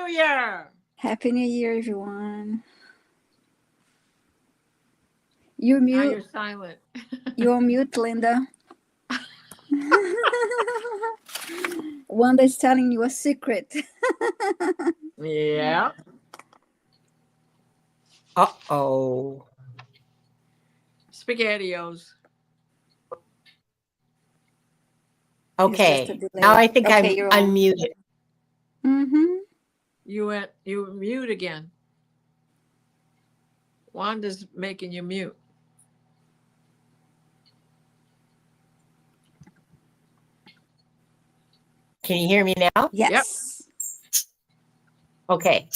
New Year! Happy New Year, everyone. You're Now mute. you're silent. You're on mute, Linda. Wanda's telling you a secret. Yeah. Uh-oh. SpaghettiOs. Okay. Now I think I'm you're unmuted. Mm-hmm. You were mute again. Wanda's making you mute. Can you hear me now? Yes. Yep. Okay.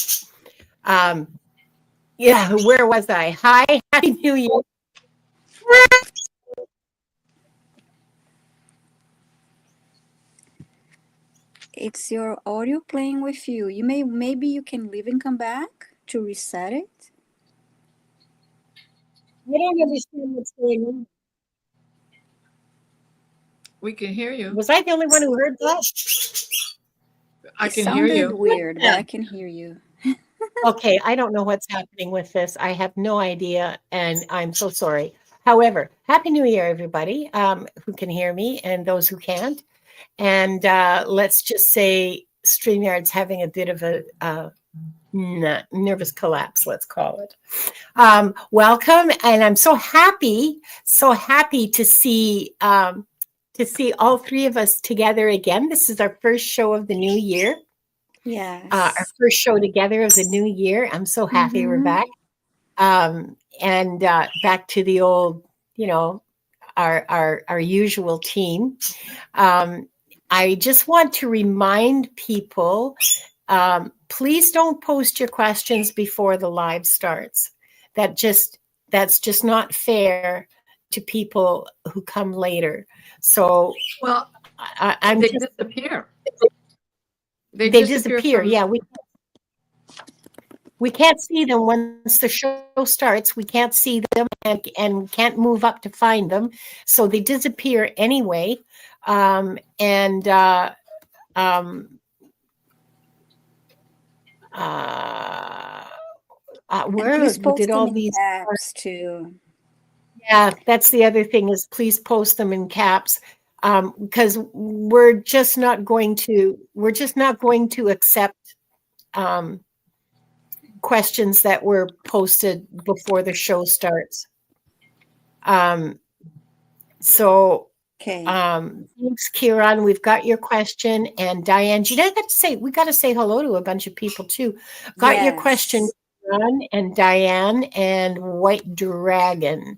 Yeah, where was I? Hi, Happy New Year. It's your audio playing with you. Maybe you can leave and come back to reset it. I don't understand what's going on. We can hear you. Was I the only one who heard that? I It can hear you. sounded weird, but I can hear you. Okay, I don't know what's happening with this. I have no idea, and I'm so sorry. However, Happy New Year, everybody who can hear me and those who can't. And let's just say StreamYard's having a bit of a nervous collapse, let's call it. Welcome, and I'm so happy to see all three of us together again. This is our first show of the new year. Yes. Our first show together of the new year. I'm so happy we're back. And back to the old, our usual team. I just want to remind people, please don't post your questions before the live starts. That's just not fair to people who come later. So, well, they disappear. They disappear. Yeah, we can't see them once the show starts. We can't see them and can't move up to find them. So they disappear anyway. Where did all these caps too? Yeah, that's the other thing is please post them in caps. Because we're just not going to accept questions that were posted before the show starts. Thanks, Kieran. We've got your question, and Diane. We got to say hello to a bunch of people too. Got your question, Kieran and Diane and White Dragon.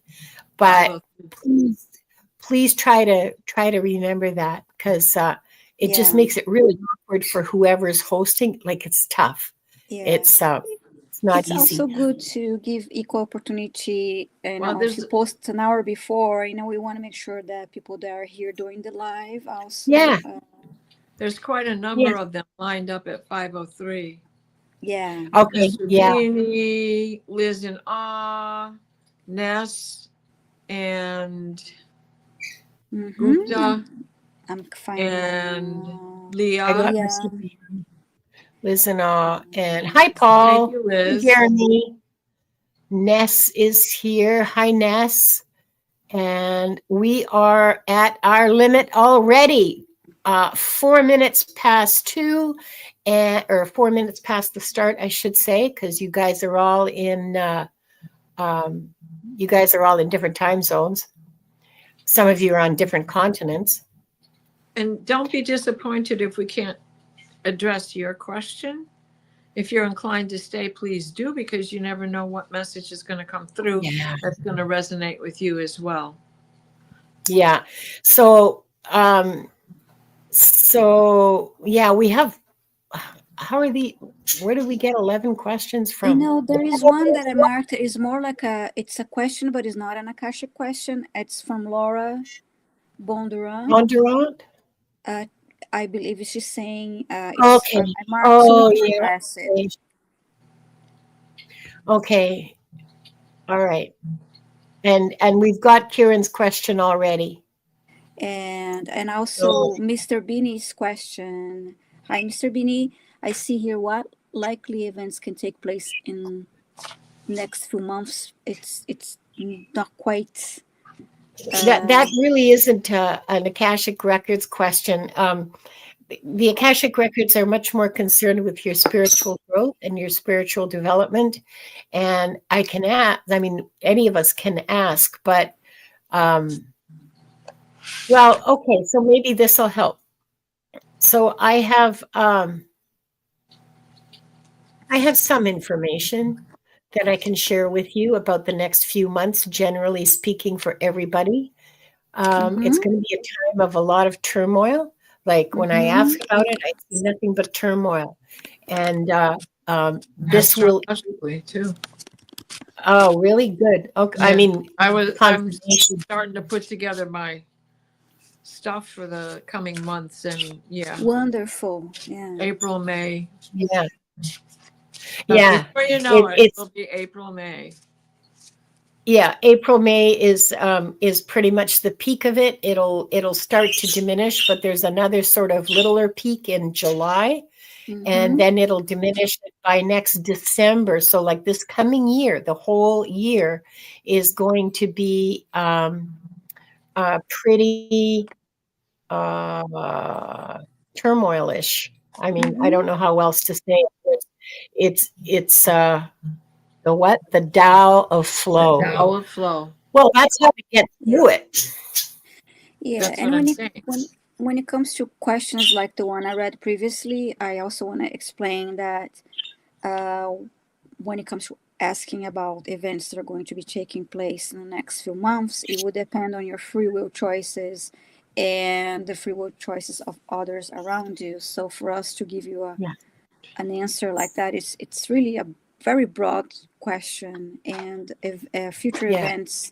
But please try to remember that because it just makes it really awkward for whoever's hosting. Like it's tough. Yeah. It's not easy. It's also good to give equal opportunity. And if you post an hour before, we want to make sure that people that are here during the live also. Yeah. There's quite a number of them lined up at 5:03. Yeah. Okay. Mr. Beanie, Liz in Awe, Ness, and Gupta. I'm finding and Leah. Liz and Awe. And hi, Paul. Thank you, Liz. Jeremy. Ness is here. Hi, Ness. And we are at our limit already. 4 minutes past 2, or 4 minutes past the start, I should say, because you guys are all in different time zones. Some of you are on different continents. And don't be disappointed if we can't address your question. If you're inclined to stay, please do, because you never know what message is going to come through that's going to resonate with you as well. Yeah. So we have, where did we get 11 questions from? There is one that I marked. It's more like it's a question, but it's not an Akashic question. It's from Laura Bondurant. I believe she's saying, okay. I marked Okay. All right. And we've got Kieran's question already. And also Mr. Beanie's question. Hi, Mr. Beanie. I see here what? likely events can take place in next few months. It's not quite. That really isn't an Akashic Records question. The Akashic Records are much more concerned with your spiritual growth and your spiritual development. And I can ask, I mean, any of us can ask, but well, okay, so maybe this will help. So I have some information that I can share with you about the next few months, generally speaking, for everybody. It's going to be a time of a lot of turmoil. Like when I ask about it, I see nothing but turmoil. And this will too. Oh, really good. Okay. Yeah. I mean, I'm starting to put together my stuff for the coming months, and wonderful. Yeah. April, May. Yeah. Yeah. Before you know it will be April, May. Yeah, April, May is pretty much the peak of it. It'll start to diminish, but there's another sort of littler peak in July, and then it'll diminish by next December. So like this coming year, the whole year is going to be pretty turmoilish. I mean, I don't know how else to say it. It's the what? The Tao of Flow. The Tao of Flow. Well, that's how we get through it. Yeah, that's and when it comes to questions like the one I read previously, I also want to explain that when it comes to asking about events that are going to be taking place in the next few months, it would depend on your free will choices and the free will choices of others around you. So for us to give you an answer like that, it's really a very broad question. And if future events,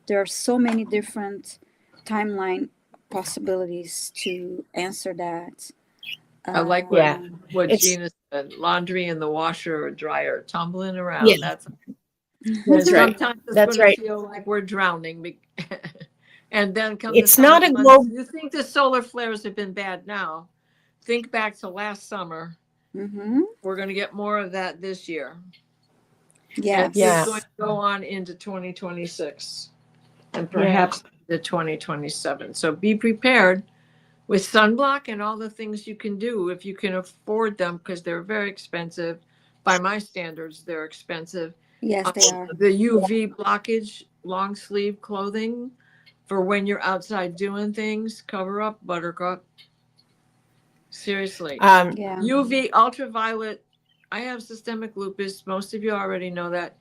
there are so many different timeline possibilities to answer that. I like what Gina said. Laundry in the washer or dryer, tumbling around. Yeah. That's right. Sometimes it's That's going right. to feel like we're drowning. And then comes it's not a global. You think the solar flares have been bad now? Think back to last summer. We're going to get more of that this year. Yes. It's going to go on into 2026 and perhaps the 2027. So be prepared with sunblock and all the things you can do if you can afford them, because they're very expensive. By my standards, they're expensive. Yes, they are. The UV blockage, long sleeve clothing for when you're outside doing things. Cover up, Buttercup. Seriously. UV, ultraviolet. I have systemic lupus. Most of you already know that.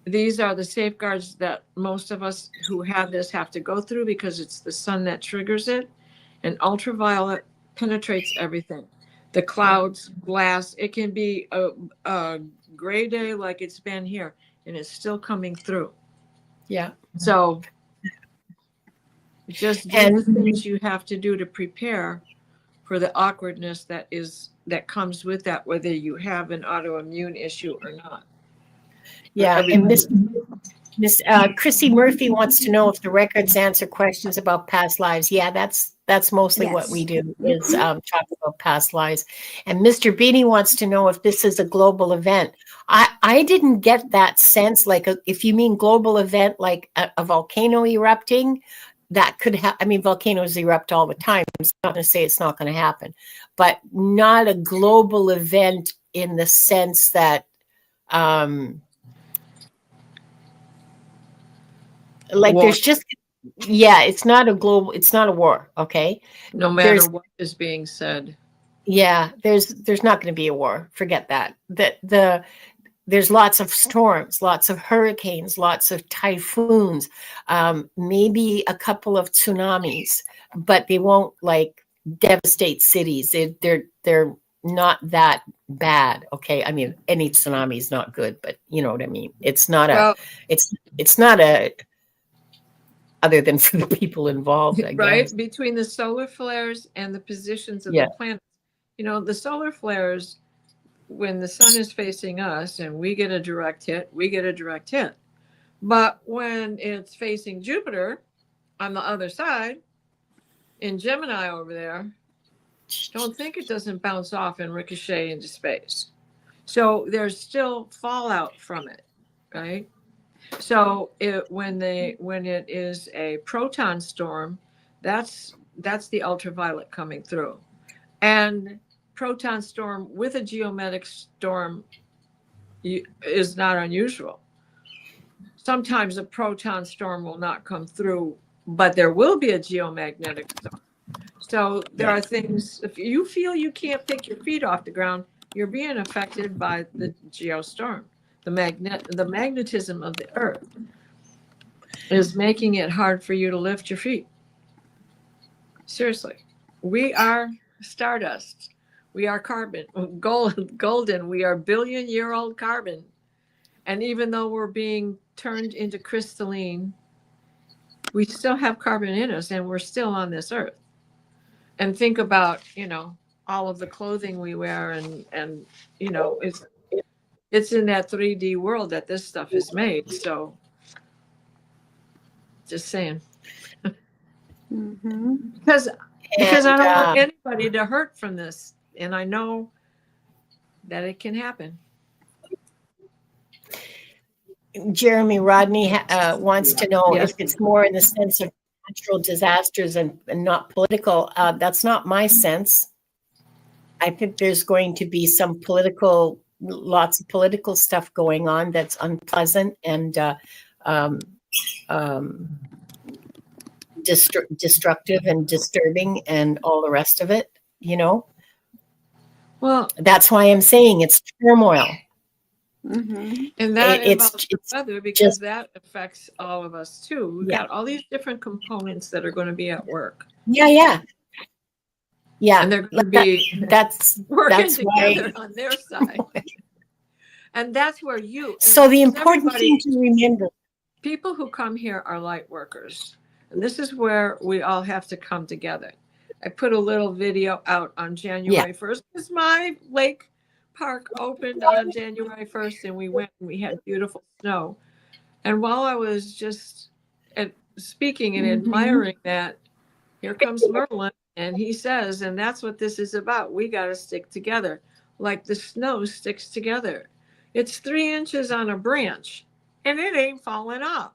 These are the safeguards that most of us who have this have to go through, because it's the sun that triggers it. And ultraviolet penetrates everything. The clouds, glass. It can be a gray day like it's been here, and it's still coming through. Yeah. So just do the things you have to do to prepare for the awkwardness that comes with that, whether you have an autoimmune issue or not. Yeah, and Miss Chrissy Murphy wants to know if the records answer questions about past lives. Yeah, that's mostly what we do, is talk about past lives. And Mr. Beanie wants to know if this is a global event. I didn't get that sense. Like, if you mean global event, like a volcano erupting, that could happen. I mean, volcanoes erupt all the time. I'm not going to say it's not going to happen, but not a global event in the sense that, like war. There's just, it's not a global, it's not a war. Okay. No matter what is being said. Yeah. There's not going to be a war. Forget that. There's lots of storms, lots of hurricanes, lots of typhoons, maybe a couple of tsunamis, but they won't like devastate cities. They're not that bad. Okay. I mean, any tsunami is not good, but you know what I mean? It's not it's not a, other than for the people involved, I guess. Between the solar flares and the positions of the planets. You know, the solar flares, when the sun is facing us and we get a direct hit. But when it's facing Jupiter on the other side, in Gemini over there, don't think it doesn't bounce off and ricochet into space. So there's still fallout from it, right? So when it is a proton storm, that's the ultraviolet coming through. And proton storm with a geomagnetic storm is not unusual. Sometimes a proton storm will not come through, but there will be a geomagnetic storm. So there are things, if you feel you can't pick your feet off the ground, you're being affected by the geostorm. The magnetism of the earth is making it hard for you to lift your feet. Seriously. We are stardust. We are carbon, golden. We are billion-year-old carbon. And even though we're being turned into crystalline, we still have carbon in us, and we're still on this earth. And think about, all of the clothing we wear, and it's in that 3D world that this stuff is made. So just saying. Mm-hmm. Because I don't want anybody to hurt from this. And I know that it can happen. Jeremy Rodney wants to know Yes. if it's more in the sense of natural disasters and not political. That's not my sense. I think there's going to be lots of political stuff going on that's unpleasant and destructive and disturbing and all the rest of it, Well, that's why I'm saying it's turmoil. Mm-hmm. and that It's weather, because that affects all of us too. We've Yeah. got all these different components that are going to be at work. Yeah. And they're going to be that's working why. together on their side. And that's where So the important thing to remember, people who come here are light workers. And this is where we all have to come together. I put a little video out on January 1st because my lake park opened on January 1st, and we went and we had beautiful snow. And while I was just speaking and admiring that, here comes Merlin, and he says, and that's what this is about. We got to stick together like the snow sticks together. It's 3 inches on a branch, and it ain't falling off.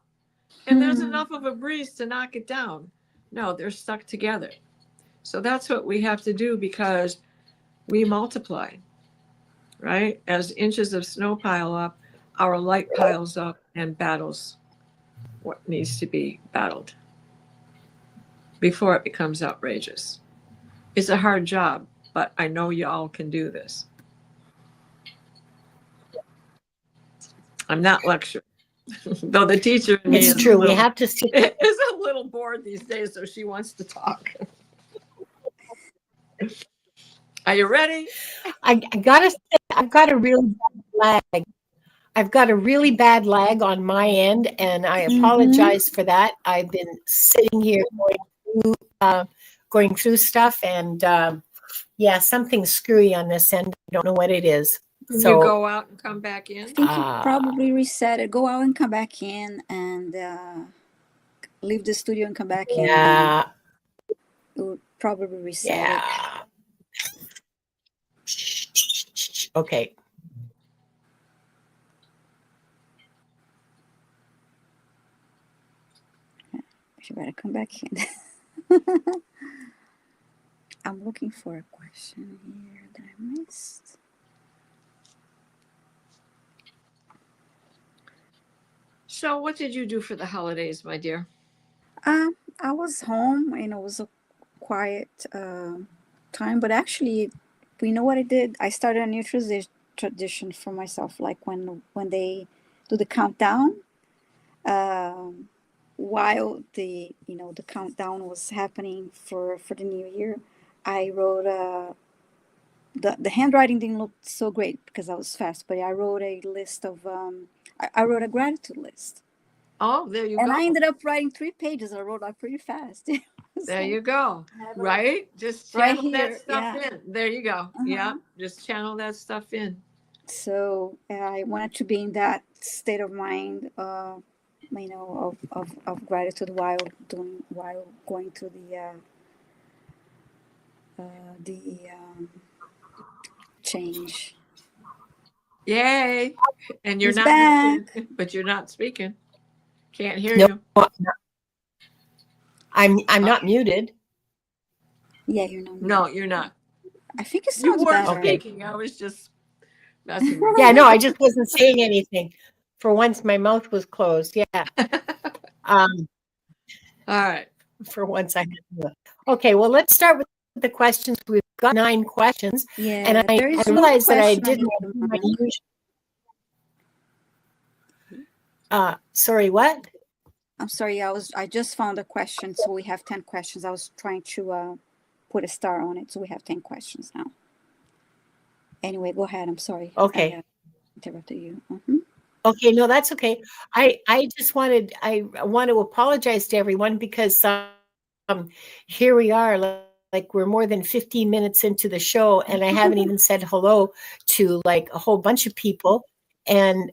And there's enough of a breeze to knock it down. No, they're stuck together. So that's what we have to do, because we multiply, right? As inches of snow pile up, our light piles up and battles what needs to be battled before it becomes outrageous. It's a hard job, but I know you all can do this. I'm not lecturing, though the teacher in me it's true. We have to stick. is a little bored these days, so she wants to talk. Are you ready? I gotta say, I've got a really bad lag. I've got a really bad lag on my end, and I apologize for that. I've been sitting here going through stuff, and something's screwy on this end. I don't know what it is. Can So you go out and come back in? I think you probably reset it. Go out and come back in, and leave the studio and come back in. Yeah. It would probably reset it. Okay. You better come back in. I'm looking for a question here that I missed. So what did you do for the holidays, my dear? I was home, and it was a quiet time, but actually, you know what I did? I started a new tradition for myself, like when they do the countdown, while the countdown was happening for the new year, I wrote the handwriting didn't look so great because I was fast, but I wrote a list of I wrote a gratitude list. Oh, there you go. And I ended up writing 3 pages. I wrote out pretty fast. There you go. Right? Just channel that stuff in. There you go. Yeah. Just channel that stuff in. So I wanted to be in that state of mind, of gratitude while going through the change. Yay. And you're He's not back. muted, but you're not speaking. Can't hear No, you. I'm not muted. Yeah, you're not. No, you're not. I think it You sounds weren't better. Okay. speaking. I was just messing with Yeah, no, I just wasn't saying anything. For once, my mouth was closed. Yeah. you. Um, All right. for once, I had to. Okay, well, let's start with the questions. We've got 9 questions, Yeah, and I there is one realized that I question on didn't here, do my Mom. usual. Sorry, what? I'm sorry, I just found a question, so we have 10 questions. I was trying to put a star on it, so we have 10 questions now. Anyway, go ahead. I'm sorry. Okay. I interrupted you. Okay, no, that's okay. I want to apologize to everyone because here we are, like we're more than 15 minutes into the show, and I haven't even said hello to like a whole bunch of people, and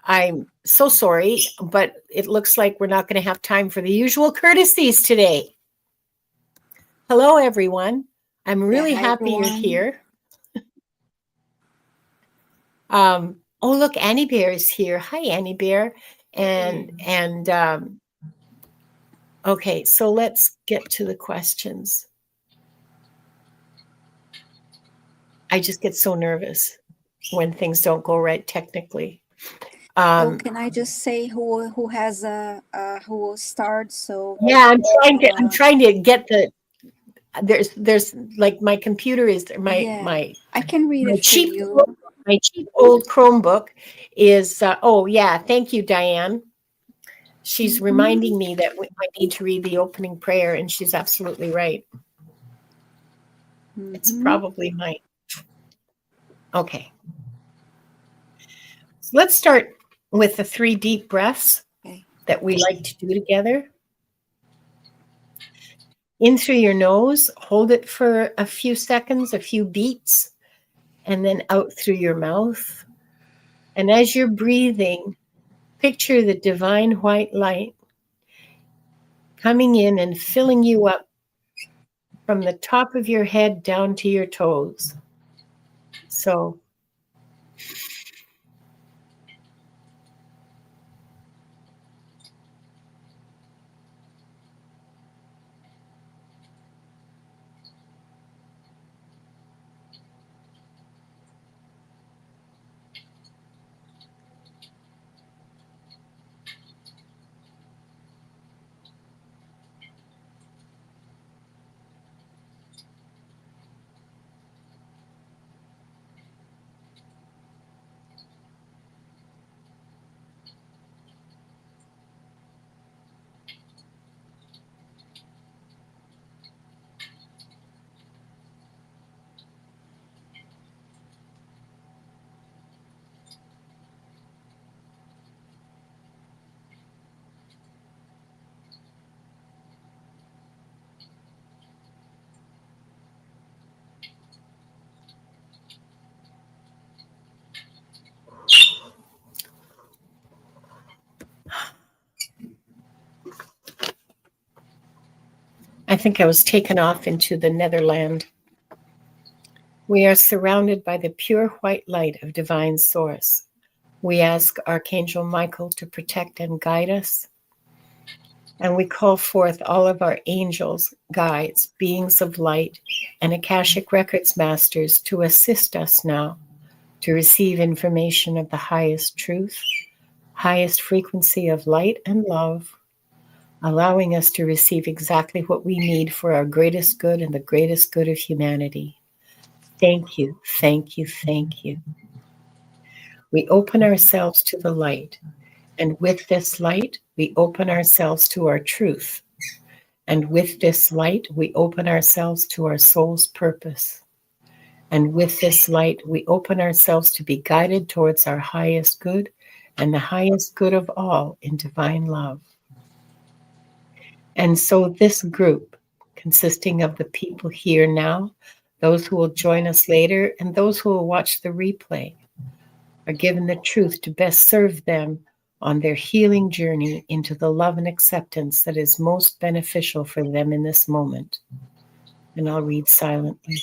I'm so sorry, but it looks like we're not going to have time for the usual courtesies today. Hello, everyone. I'm really happy you're here. Oh, look, Annie Bear is here. Hi, Annie Bear. And okay, so let's get to the questions. I just get so nervous when things don't go right technically. Can I just say who has who will start? So yeah, I'm trying to get the. There's like my computer is my I can read it for you. My cheap old Chromebook is. Oh yeah, thank you, Diane. She's reminding me that I need to read the opening prayer, and she's absolutely right. It's probably mine. Okay. So let's start with the 3 deep breaths that we like to do together. In through your nose, hold it for a few seconds, a few beats, and then out through your mouth. And as you're breathing, picture the divine white light coming in and filling you up from the top of your head down to your toes. So I think I was taken off into the Netherland. We are surrounded by the pure white light of divine source. We ask Archangel Michael to protect and guide us. And we call forth all of our angels, guides, beings of light, and Akashic Records masters to assist us now to receive information of the highest truth, highest frequency of light and love, allowing us to receive exactly what we need for our greatest good and the greatest good of humanity. Thank you, thank you, thank you. We open ourselves to the light, and with this light, we open ourselves to our truth. And with this light, we open ourselves to our soul's purpose. And with this light, we open ourselves to be guided towards our highest good and the highest good of all in divine love. And so this group, consisting of the people here now, those who will join us later, and those who will watch the replay, are given the truth to best serve them on their healing journey into the love and acceptance that is most beneficial for them in this moment. And I'll read silently.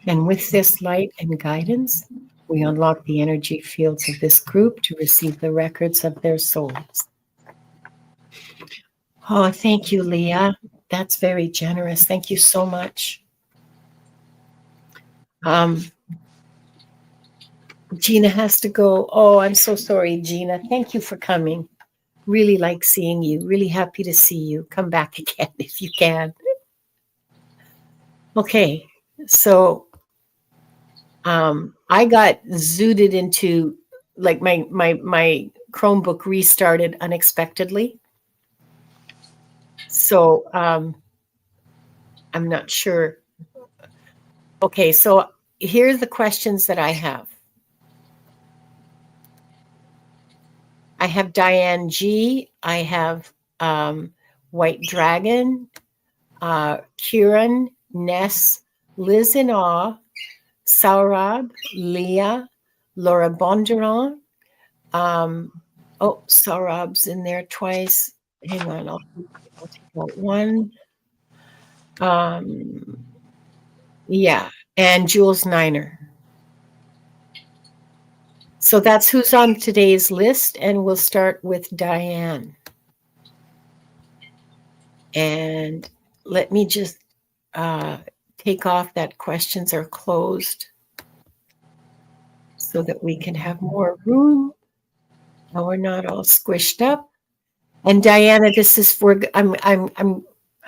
And with this light and guidance, we unlock the energy fields of this group to receive the records of their souls. Oh, thank you, Leah. That's very generous. Thank you so much. Gina has to go. Oh, I'm so sorry, Gina. Thank you for coming. Really like seeing you. Really happy to see you. Come back again if you can. Okay, so I got zooted into, like, my Chromebook restarted unexpectedly. So I'm not sure. Okay, so here's the questions that I have. I have Diane G. I have White Dragon, Kieran, Ness, Liz in Awe, Saurabh, Leah, Laura Bondurant. Saurabh's in there twice. Hang on, I'll take out one. Yeah, and Jules Niner. So that's who's on today's list, and we'll start with Diane. And let me just take off that questions are closed so that we can have more room and we're not all squished up. And Diana, this is for I'm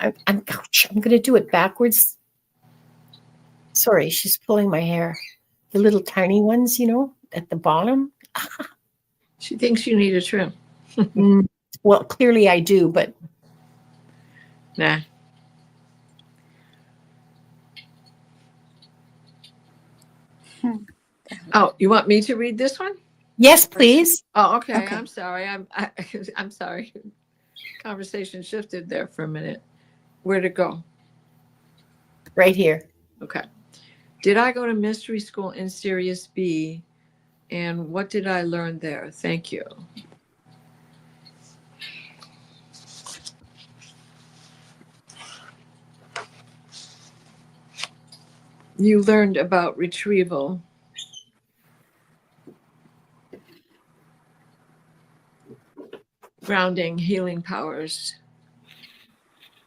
going to do it backwards. Sorry, she's pulling my hair. The little tiny ones, at the bottom. She thinks you need a trim. Well, clearly I do, but nah. Oh, you want me to read this one? Yes, please. Oh, okay. I'm sorry. I'm sorry. Conversation shifted there for a minute. Where'd it go? Right here. Okay. Did I go to mystery school in Sirius B? And what did I learn there? Thank you. You learned about retrieval. Grounding, healing powers.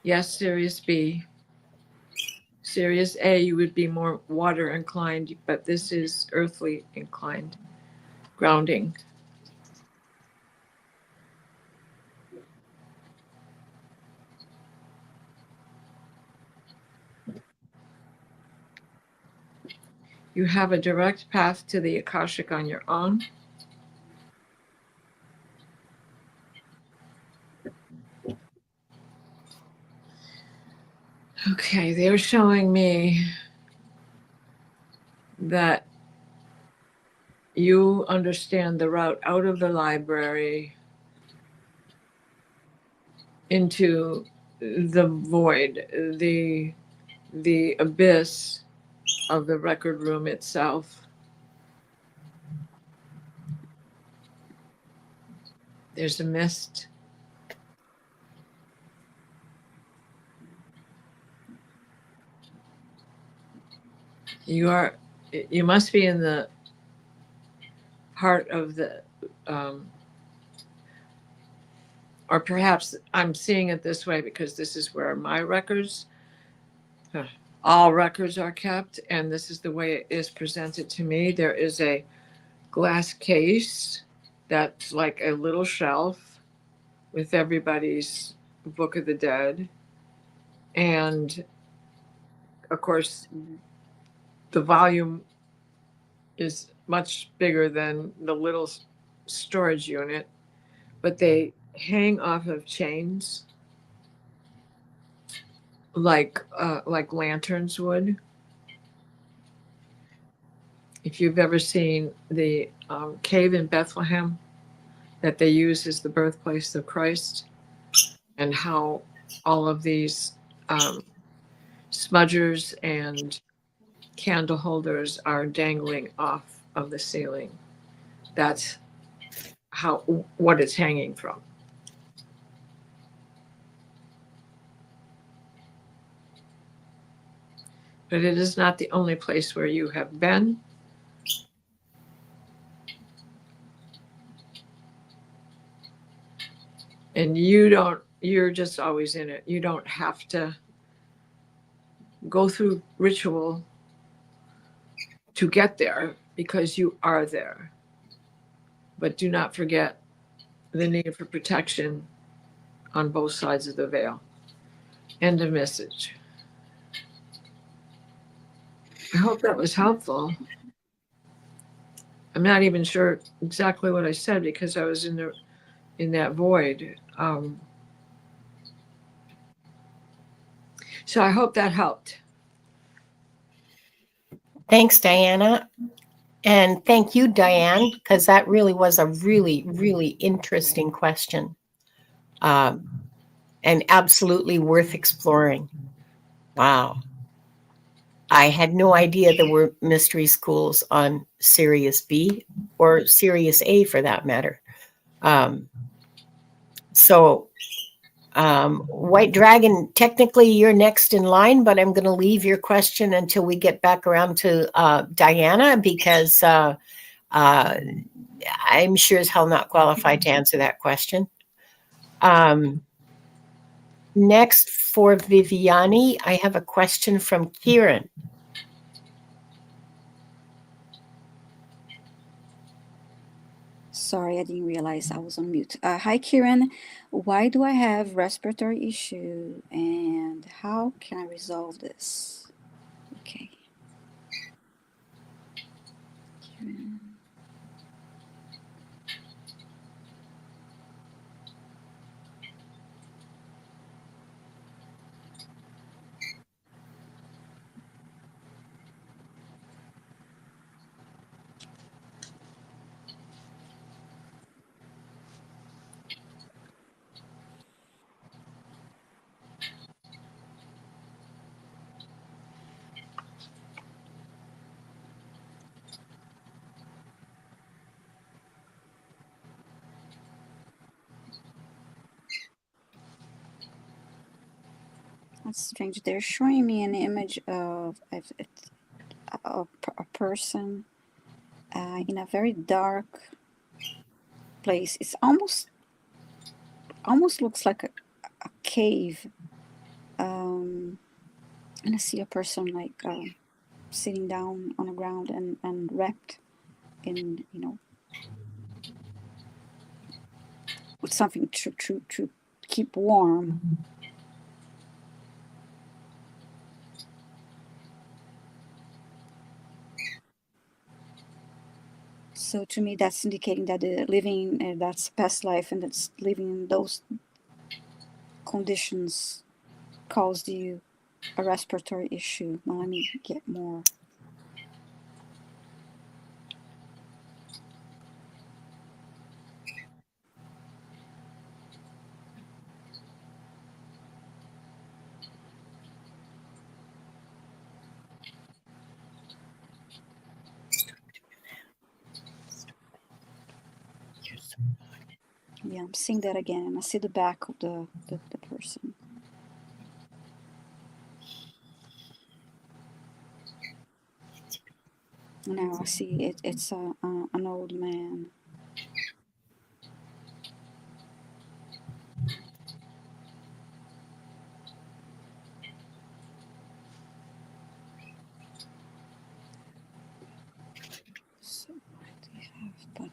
Yes, Sirius B. Sirius A, you would be more water inclined, but this is earthly inclined. Grounding. You have a direct path to the Akashic on your own. Okay, they're showing me that you understand the route out of the library into the void, the abyss of the record room itself. There's a mist. You must be in the heart of the, or perhaps I'm seeing it this way because this is where my records, all records are kept, and this is the way it is presented to me. There is a glass case that's like a little shelf with everybody's Book of the Dead. And of course, the volume is much bigger than the little storage unit, but they hang off of chains like lanterns would. If you've ever seen the cave in Bethlehem that they use as the birthplace of Christ, and how all of these smudgers and candle holders are dangling off of the ceiling. That's what it's hanging from. but it is not the only place where you have been. And you're just always in it. You don't have to go through ritual to get there because you are there. But do not forget the need for protection on both sides of the veil. End of message. I hope that was helpful. I'm not even sure exactly what I said because I was in that void. So I hope that helped. Thanks, Diana. And thank you, Diane, because that really was a really, really interesting question. And absolutely worth exploring. Wow. I had no idea there were mystery schools on Sirius B or Sirius A for that matter. White Dragon, technically you're next in line, but I'm going to leave your question until we get back around to Diana because I'm sure as hell not qualified to answer that question. Next for Viviane, I have a question from Kieran. Sorry, I didn't realize I was on mute. Hi, Kieran. Why do I have respiratory issue and how can I resolve this? Okay. Kieran. That's strange. They're showing me an image of a person in a very dark place. It's almost looks like a cave. And I see a person like sitting down on the ground and wrapped in, with something to keep warm. So to me, that's indicating that the living, that's past life, and that's living in those conditions caused you a respiratory issue. Now let me get more. Yeah, I'm seeing that again, and I see the back of the person. Now I see it's an old man. So what do we have? But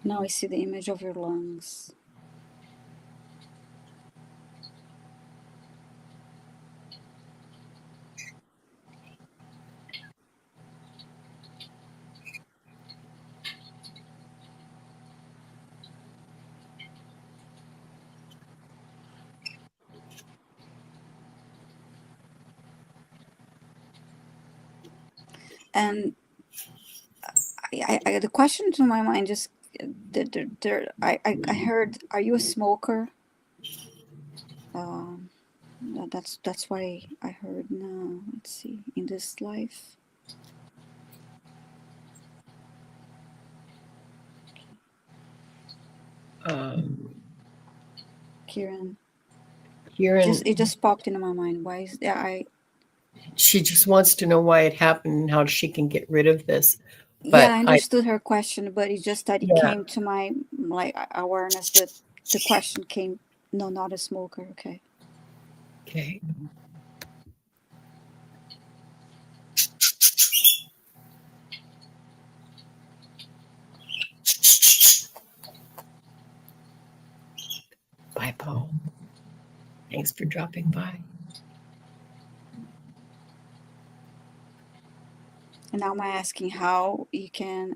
now I see the image of your lungs. And the question to my mind just I heard, are you a smoker? that's why I heard now. Let's see, in this life. Kieran. It just popped into my mind. Why is that? She just wants to know why it happened and how she can get rid of this. Yeah, I understood her question, but it's just that it Yeah. came to my awareness that the question came. No, not a smoker. Okay. Okay. Bye, Paul. Thanks for dropping by. And now I'm asking how you can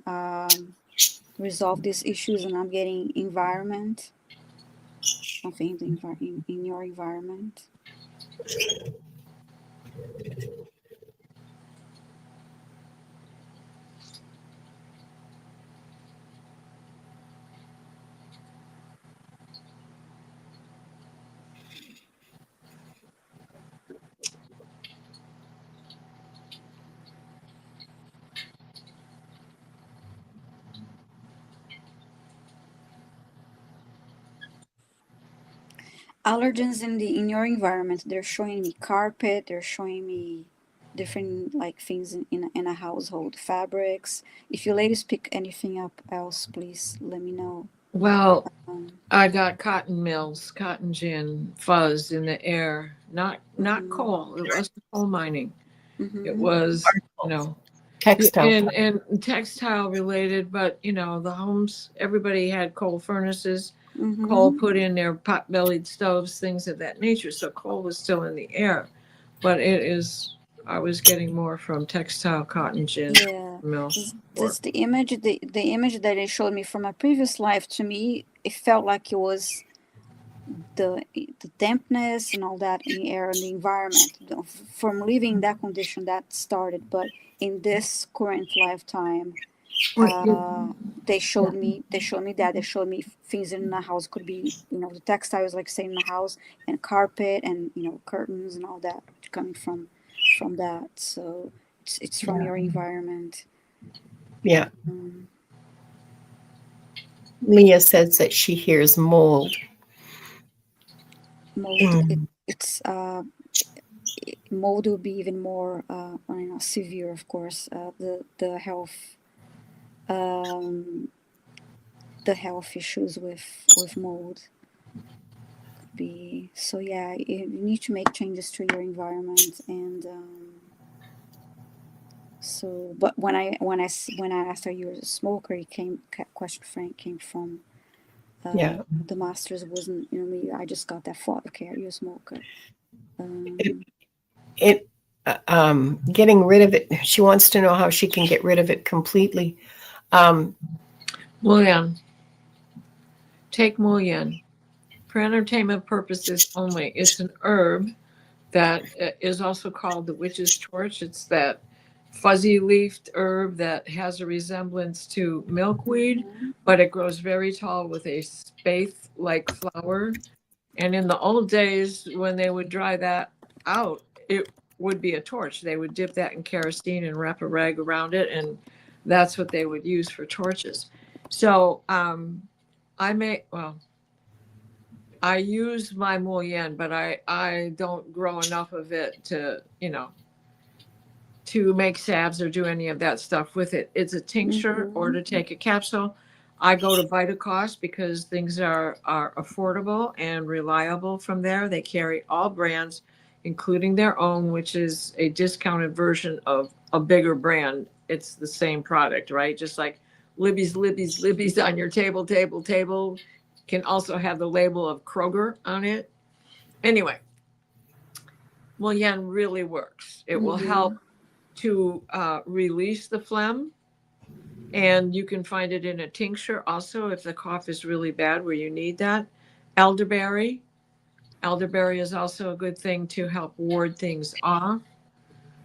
resolve these issues, and I'm getting environment. Something in your environment. Allergens in your environment. They're showing me carpet. They're showing me different like things in a household, fabrics. If you ladies pick anything up else, please let me know. Well, I got cotton mills, cotton gin, fuzz in the air. Not coal. It wasn't coal mining. It was, textile. And textile related, but the homes, everybody had coal furnaces, coal put in their pot-bellied stoves, things of that nature. So coal was still in the air, but I was getting more from textile, cotton gin, mills. This the image that it showed me from a previous life. To me, it felt like it was the dampness and all that in the air and the environment from living in that condition that started. But in this current lifetime, they showed me things in the house. Could be the textiles, like say, in the house, and carpet, and curtains and all that coming from that. So it's from your environment. Yeah. Leah says that she hears mold. It's mold will be even more severe, of course. The health issues with mold could be. So yeah, you need to make changes to your environment. And so, but when I asked, are you a smoker, question Frank came from the masters. Wasn't me. I just got that thought. Okay, are you a smoker? Getting rid of it. She wants to know how she can get rid of it completely. Mullein. Take mullein. For entertainment purposes only. It's an herb that is also called the witch's torch. It's that fuzzy leafed herb that has a resemblance to milkweed, but it grows very tall with a spathe-like flower. And in the old days, when they would dry that out, it would be a torch. They would dip that in kerosene and wrap a rag around it, and that's what they would use for torches. So I use my mullein, but I don't grow enough of it to make salves or do any of that stuff with it. It's a tincture or to take a capsule. I go to Vitacost because things are affordable and reliable from there. They carry all brands, including their own, which is a discounted version of a bigger brand. It's the same product, right? Just like Libby's on your table can also have the label of Kroger on it. Anyway, mullein really works. It will help to release the phlegm, and you can find it in a tincture also if the cough is really bad where you need that. Elderberry is also a good thing to help ward things off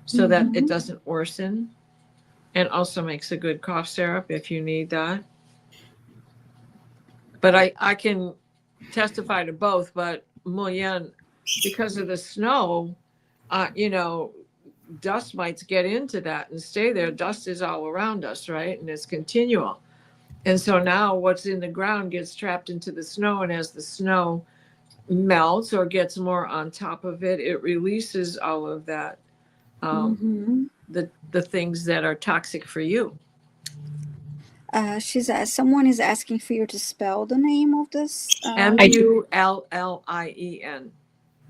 so that it doesn't worsen, and also makes a good cough syrup if you need that. But I can testify to both, but mullein because of the snow, you know, dust mites get into that and stay there. Dust is all around us, right? And it's continual. And so now what's in the ground gets trapped into the snow. And as the snow melts or gets more on top of it, it releases all of that, the things that are toxic for you. Someone is asking for you to spell the name of this. Mullien. I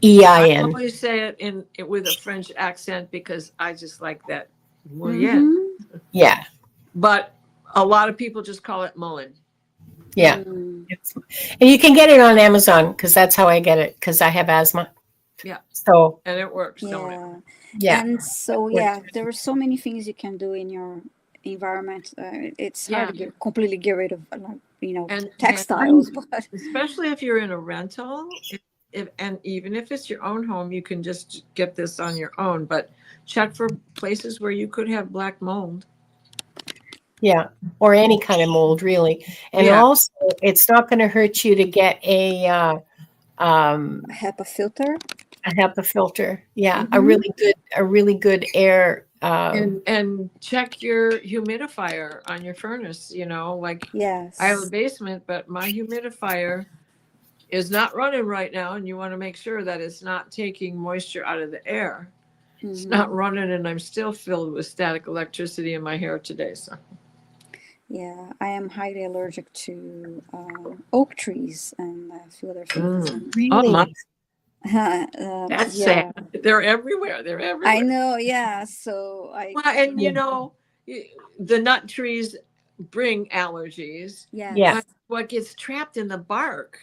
EIN. always say it with a French accent because I just like that. Mullien. Yeah. But a lot of people just call it Mullen. Yeah. And you can get it on Amazon because that's how I get it because I have asthma. Yeah. So. And it works, don't it? Yeah. And so, there are so many things you can do in your environment. It's hard to completely get rid of, textiles. But especially if you're in a rental, and even if it's your own home, you can just get this on your own. But check for places where you could have black mold. Yeah, or any kind of mold, really. And also, it's not going to hurt you to get a HEPA filter. A HEPA filter, a really good air. And check your humidifier on your furnace. You know, like I have a basement, but my humidifier is not running right now, and you want to make sure that it's not taking moisture out of the air. It's not running, and I'm still filled with static electricity in my hair today. So. Yeah, I am highly allergic to oak trees and a few other things. Really? Oh, my. That's sad. They're everywhere. I know. Yeah. So and you know, the nut trees bring allergies. Yeah. What gets trapped in the bark,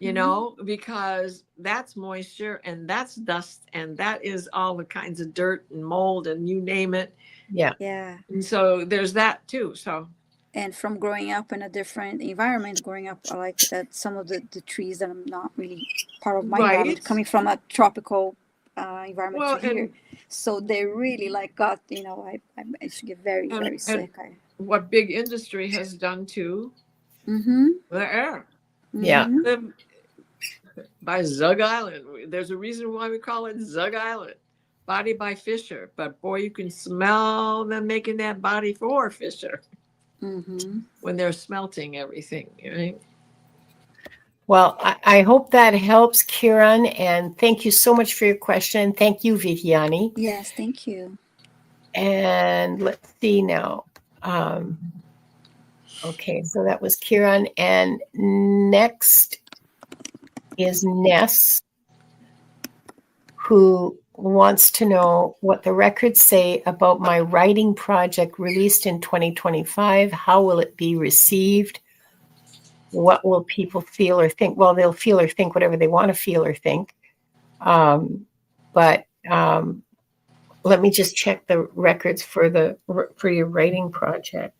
you know, because that's moisture and that's dust and that is all the kinds of dirt and mold and you name it. Yeah. And so there's that too. So. And from growing up in a different environment, growing up, I like that some of the trees that are not really part of my environment, coming from a tropical environment here. So they really got, I used to get very, very sick. What big industry has done too, the air. Yeah. By Zug Island. There's a reason why we call it Zug Island. Body by Fisher. But boy, you can smell them making that body for Fisher. When they're smelting everything, right? Well, I hope that helps, Kieran, and thank you so much for your question. Thank you, Viviane. Yes, thank you. And let's see now. Okay, so that was Kieran, and next is Ness, who wants to know what the records say about my writing project released in 2025. How will it be received? What will people feel or think? Well, they'll feel or think whatever they want to feel or think. But let me just check the records for your writing project.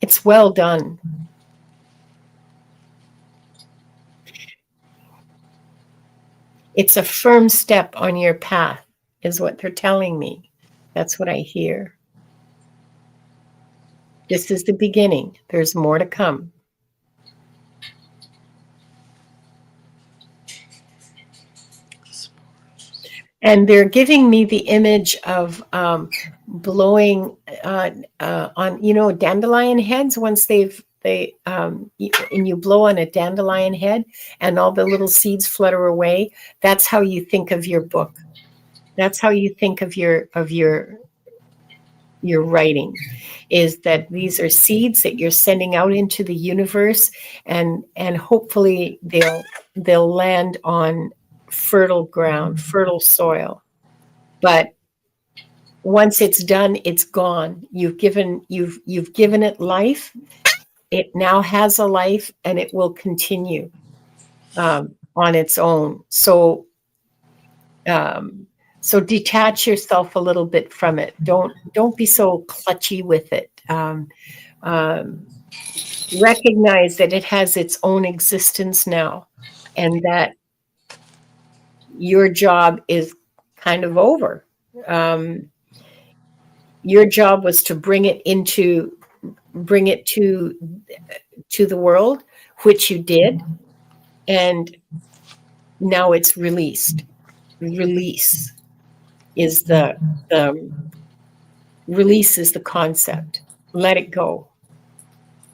It's well done. It's a firm step on your path, is what they're telling me. That's what I hear. This is the beginning. There's more to come. And they're giving me the image of blowing on, dandelion heads once and you blow on a dandelion head and all the little seeds flutter away. That's how you think of your book. That's how you think of your writing, is that these are seeds that you're sending out into the universe, and hopefully they'll land on fertile ground, fertile soil. But once it's done, it's gone. You've given it life. It now has a life, and it will continue on its own. So detach yourself a little bit from it. Don't be so clutchy with it. Recognize that it has its own existence now, and that your job is kind of over. Your job was to bring it to the world, which you did, and now it's released. Release is the release is the concept. Let it go.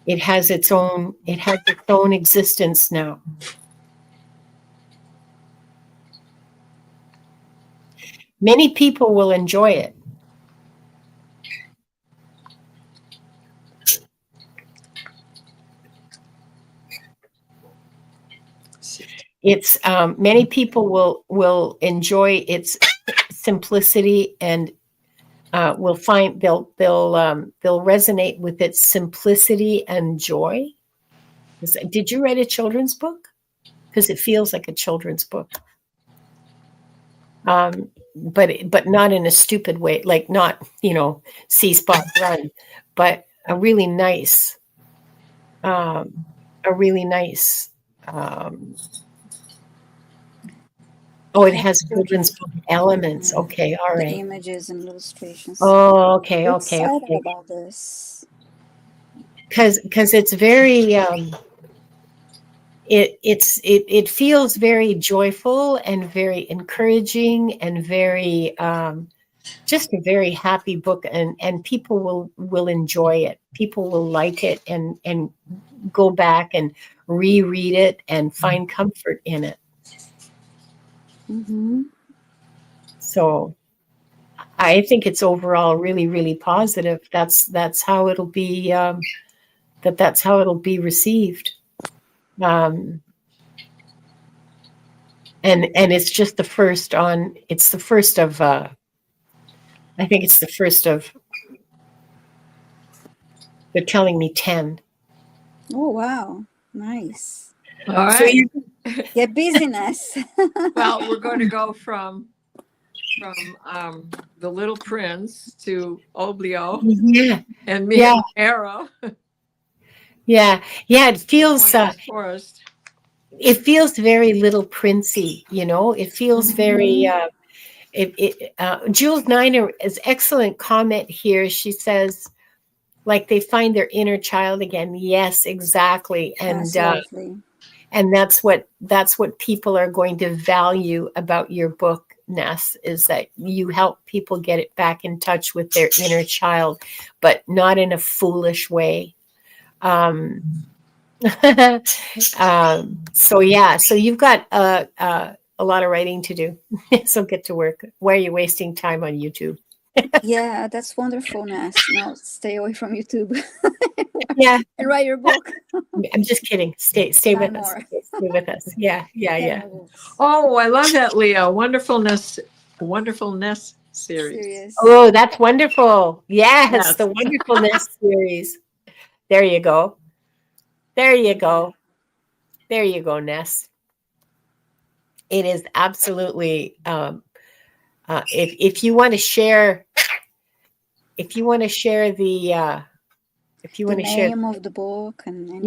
It has its own existence now. Many people will enjoy it. It's many people will enjoy its simplicity, and will find they'll resonate with its simplicity and joy. Did you write a children's book? Because it feels like a children's book, but not in a stupid way, like not see Spot Run, but a really nice. Oh, it has children's book elements. Okay, all The right. images and illustrations. Oh, okay. Excited about this. Because it's very it feels very joyful and very encouraging and very just a very happy book, and people will enjoy it. People will like it and go back and reread it and find comfort in it. Mm-hmm. So I think it's overall really, really positive. That's how it'll be. That's how it'll be received. And it's just the first on. It's the first of. I think it's the first of. They're telling me 10. Oh wow, nice. All right. Get busyness. Well, we're going to go from the Little Prince to Oblio Yeah, and me and Arrow. yeah. It feels. Forest. It feels very Little Princey. It feels very. Jules Niner is excellent comment here. She says, like they find their inner child again. Yes, exactly. And and that's what people are going to value about your book, Ness, is that you help people get it back in touch with their inner child, but not in a foolish way. So you've got a lot of writing to do. So get to work. Why are you wasting time on YouTube? Yeah, that's wonderful, Ness. No, stay away from YouTube. Yeah. And write your book. I'm just kidding. Stay with us. Stay with us. Yeah. Oh, I love that, Leo. Wonderfulness series. Oh, that's wonderful. Yes, the Wonderfulness series. There you go. There you go, Ness. It is absolutely. If you want to share, the name of the book and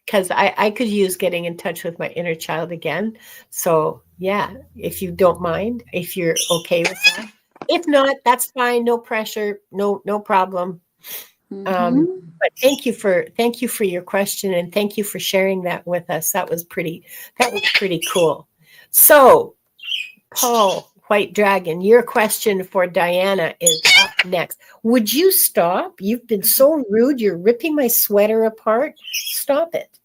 because I could use getting in touch with my inner child again. So yeah, if you don't mind, if you're okay with that. If not, that's fine. No pressure. No problem. But thank you for your question, and thank you for sharing that with us. That was pretty cool. So, Paul White Dragon, your question for Diana is up next. Would you stop? You've been so rude. You're ripping my sweater apart. Stop it.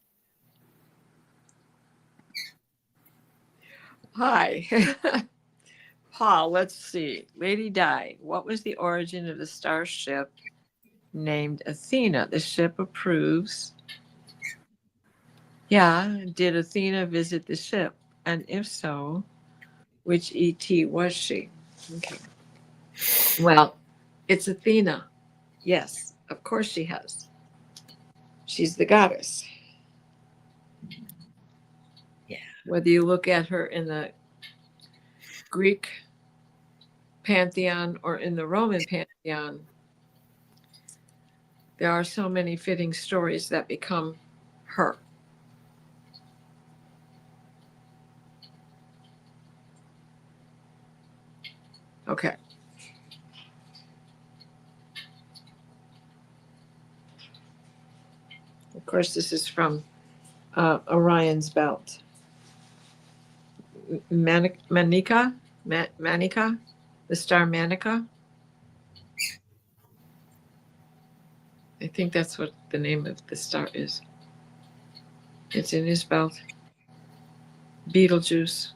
Hi. Paul, let's see. Lady Di, what was the origin of the starship named Athena? The ship approves. Yeah, did Athena visit the ship? And if so, which ET was she? Okay. Well, it's Athena. Yes, of course she has. She's the goddess. Yeah. Whether you look at her in the Greek pantheon or in the Roman pantheon, there are so many fitting stories that become her. Okay. Of course, this is from Orion's belt. Manica, the star Manica. I think that's what the name of the star is. It's in his belt. Beetlejuice.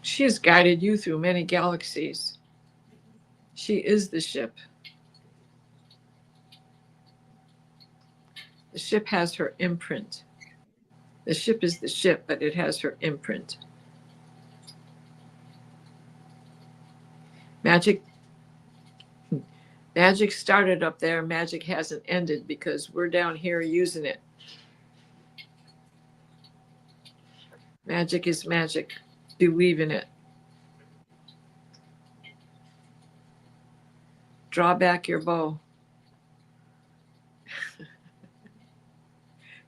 She has guided you through many galaxies. She is the ship. The ship has her imprint. The ship is the ship, but it has her imprint. Magic started up there. Magic hasn't ended because we're down here using it. Magic is magic. Believe in it. Draw back your bow.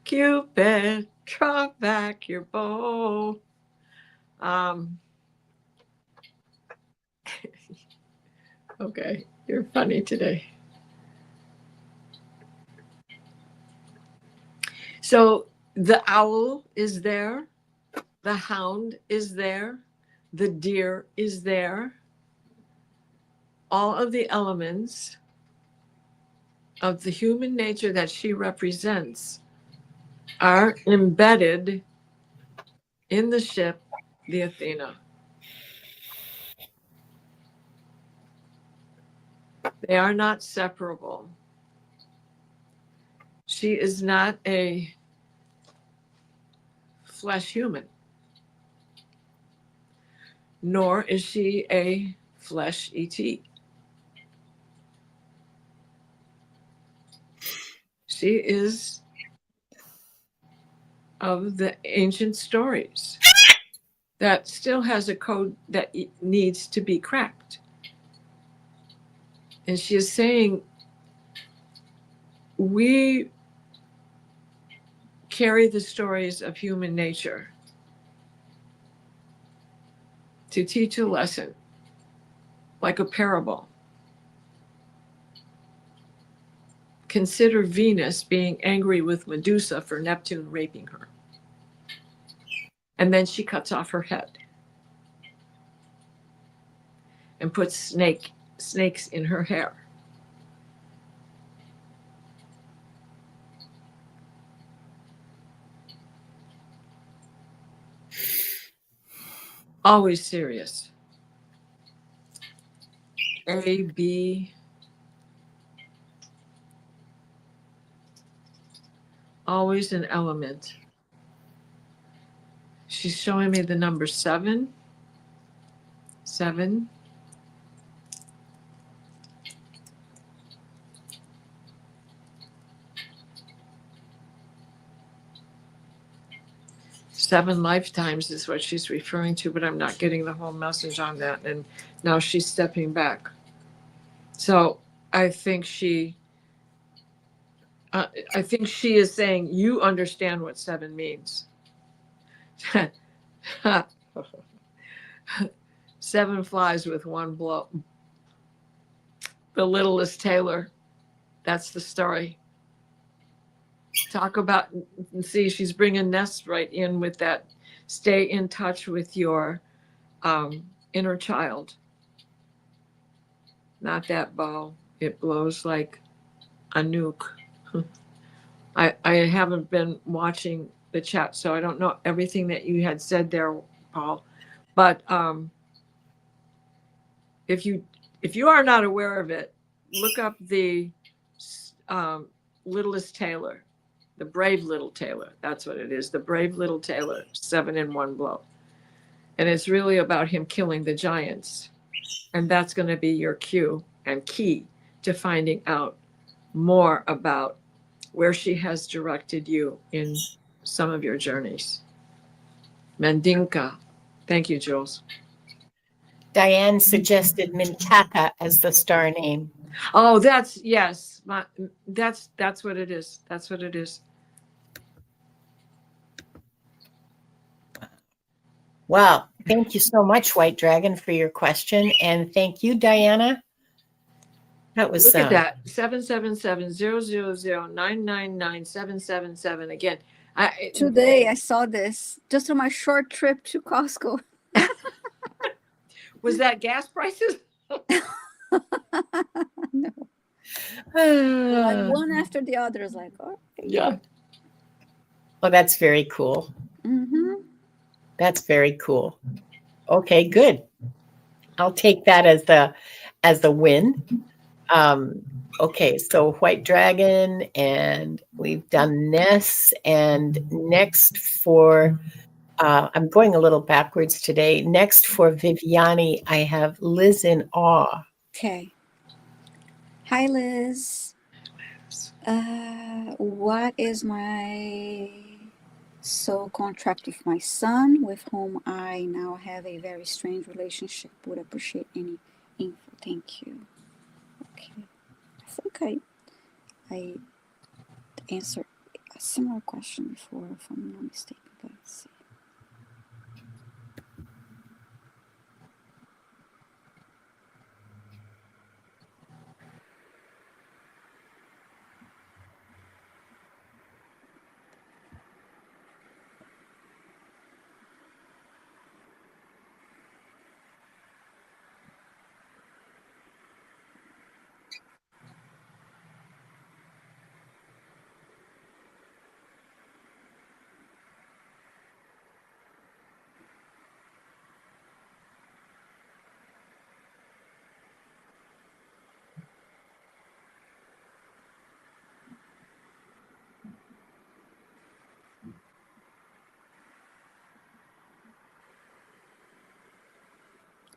Cupid, draw back your bow. Okay, you're funny today. So the owl is there, the hound is there, the deer is there. All of the elements of the human nature that she represents are embedded in the ship, the Athena. They are not separable. She is not a flesh human, nor is she a flesh ET. She is of the ancient stories that still has a code that needs to be cracked. And she is saying, we carry the stories of human nature to teach a lesson, like a parable. Consider Venus being angry with Medusa for Neptune raping her. And then she cuts off her head and puts snakes in her hair. Always serious. A, B. Always an element. She's showing me the number 7. 7. Seven lifetimes is what she's referring to, but I'm not getting the whole message on that. And now she's stepping back. So I think she is saying, you understand what 7 means. 7 flies with one blow. The littlest tailor. That's the story. Talk about, see, she's bringing Nest right in with that. Stay in touch with your inner child. Not that bow. It blows like a nuke. I haven't been watching the chat, so I don't know everything that you had said there, Paul. But if you are not aware of it, look up the littlest tailor. The brave little tailor. That's what it is. The brave little tailor, 7 in one blow. And it's really about him killing the giants. And that's going to be your cue and key to finding out more about where she has directed you in some of your journeys. Mandinka. Thank you, Jules. Diane suggested Mintaka as the star name. Oh, that's, yes. That's what it is. That's what it is. Well, thank you so much, White Dragon, for your question. And thank you, Diana. That was Look at that. 777-000-999-777. Again, Today I saw this just on my short trip to Costco. was that gas prices? No. Like one after the other is like, oh, Yeah. Well, that's very cool. mm-hmm. That's very cool. Okay, good. I'll take that as the win. Okay, so White Dragon, and we've done Ness, and next for I'm going a little backwards today. Next for Viviane, I have Liz in Awe. Okay. Hi, Liz. What is my soul contract with my son, with whom I now have a very strange relationship? Would appreciate any info. Thank you. Okay. I think I answered a similar question before, if I'm not mistaken. But let's see.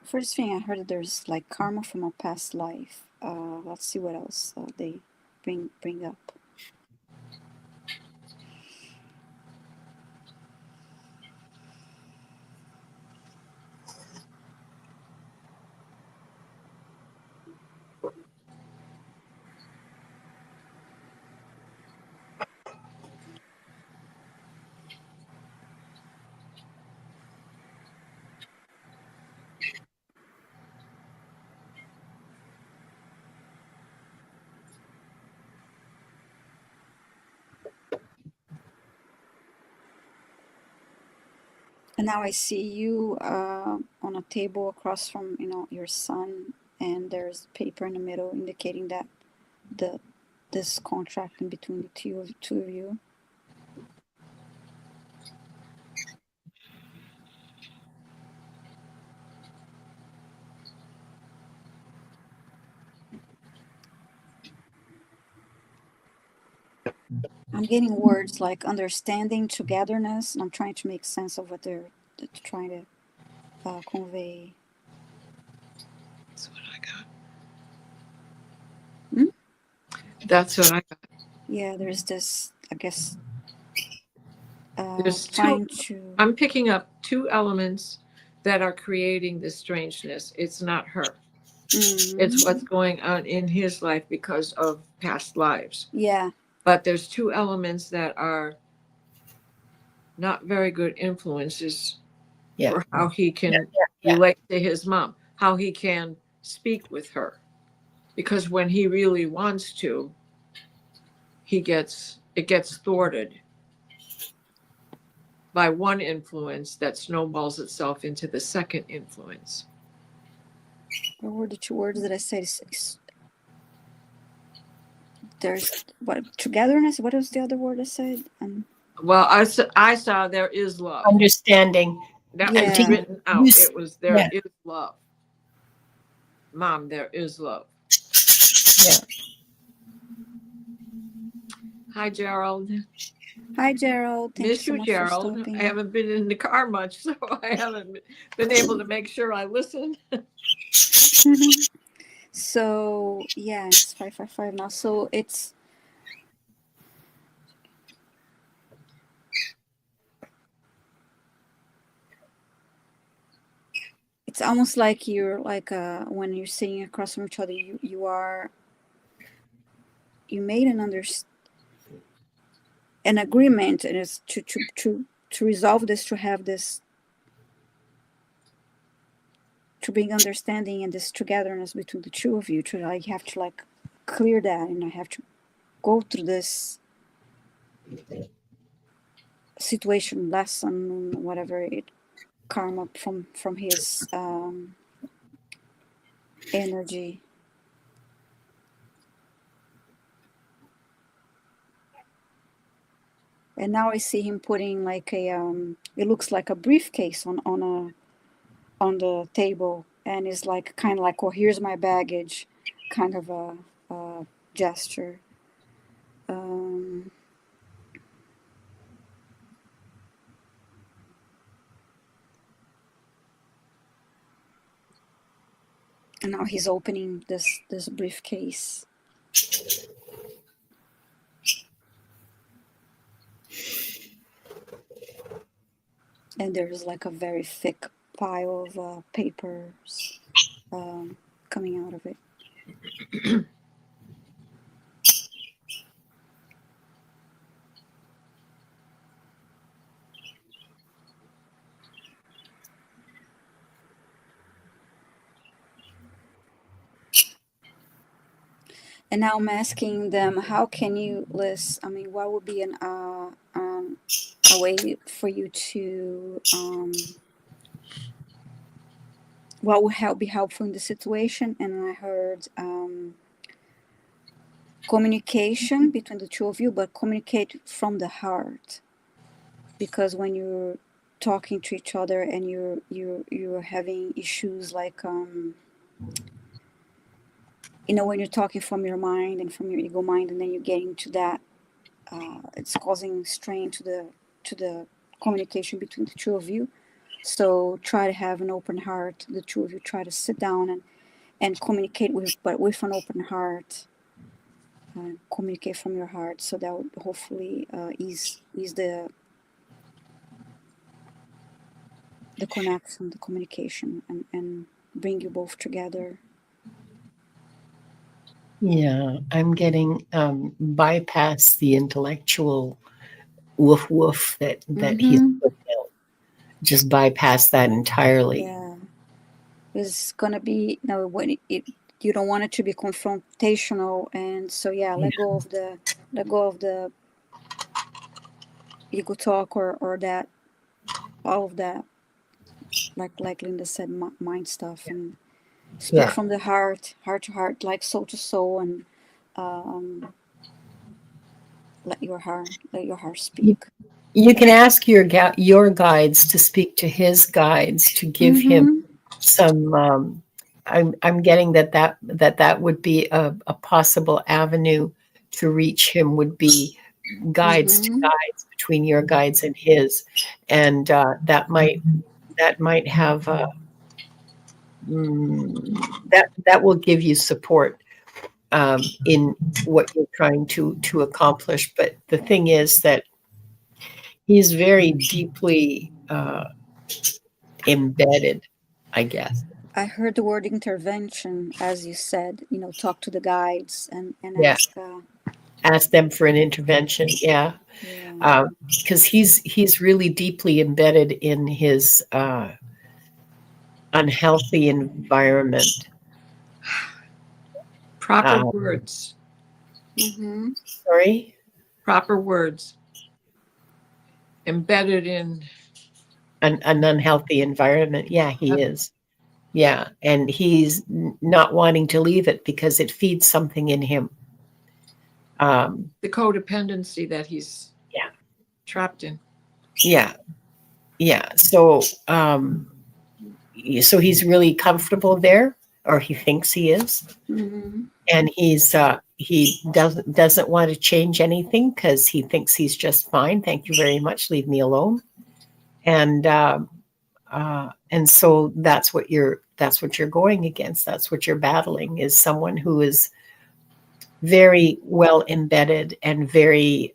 First thing I heard, there's like karma from a past life. Let's see what else they bring up. And now I see you on a table across from your son, and there's paper in the middle indicating that this contract in between the two of you. I'm getting words like understanding, togetherness, and I'm trying to make sense of what they're trying to convey. That's what I got. Hmm? That's what I got. Yeah, there's this, I guess, There's trying two. to. I'm picking up two elements that are creating this strangeness. It's not her. Mm-hmm. It's what's going on in his life because of past lives. Yeah. But there's two elements that are not very good influences for how he can relate to his mom, how he can speak with her. Because when he really wants to, it gets thwarted by one influence that snowballs itself into the second influence. What were the two words that I said? There's what, togetherness? What was the other word I said? Well, I saw there is love. Understanding. That Yeah. was written out. It was there is love. Mom, there is love. Yeah. Hi, Gerald. Hi, Gerald. Thank Miss you so you, much Gerald. for stopping. I haven't been in the car much, so I haven't been able to make sure I listen. So yeah, it's 5:55 now. So it's almost like you're like when you're sitting across from each other, you made an agreement, and it's to resolve this, to have this to bring understanding and this togetherness between the two of you, to like have to like clear that, and I have to go through this situation, lesson, whatever it karma from his energy. And now I see him putting like a it looks like a briefcase on the table, and it's like kind of like, oh, here's my baggage, kind of a gesture. And now he's opening this briefcase. And there's like a very thick pile of papers coming out of it. And now I'm asking them, how can you list? I mean, what would be a way for you to what would be helpful in the situation? And I heard communication between the two of you, but communicate from the heart, because when you're talking to each other and you're having issues like when you're talking from your mind and from your ego mind, and then you get into that, it's causing strain to the communication between the two of you. So try to have an open heart. The two of you try to sit down and communicate with an open heart. Communicate from your heart, so that would hopefully ease the connection, the communication, and bring you both together. Yeah, I'm getting bypass the intellectual woof woof that he's put out. Just bypass that entirely. Yeah, it's gonna be when you don't want it to be confrontational, and so let go of the ego talk or that, all of that, like Linda said, mind stuff, and speak from the heart to heart, like soul to soul, and let your heart speak. You can ask your guides to speak to his guides to give him some. I'm getting that would be a possible avenue to reach him, would be guides to guides, between your guides and his, and that might have that will give you support in what you're trying to accomplish. But the thing is that he's very deeply embedded, I guess. I heard the word intervention, as you said. Talk to the guides and ask them for an intervention. Because he's really deeply embedded in his unhealthy environment. Proper words. Sorry? Proper words. Embedded in an unhealthy environment. Yeah, he is. Yeah, and he's not wanting to leave it because it feeds something in him. The codependency that he's trapped in. Yeah. So so he's really comfortable there, or he thinks he is, and he doesn't want to change anything because he thinks he's just fine. Thank you very much. Leave me alone. And so that's what you're going against. That's what you're battling, is someone who is very well embedded and very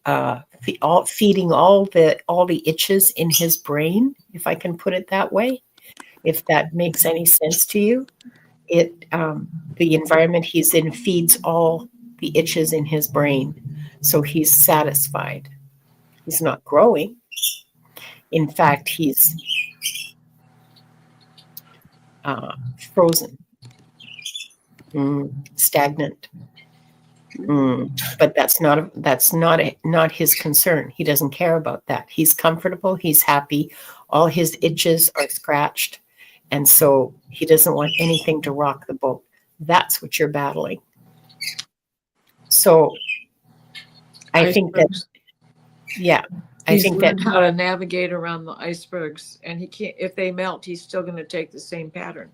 feeding all the itches in his brain, if I can put it that way. If that makes any sense to you, the environment he's in feeds all the itches in his brain, so he's satisfied. He's not growing. In fact, he's frozen, stagnant. But that's not his concern. He doesn't care about that. He's comfortable. He's happy. All his itches are scratched, and so he doesn't want anything to rock the boat. That's what you're battling. So I think that, I He's think that learned how to navigate around the icebergs, and he can't. If they melt, he's still going to take the same pattern.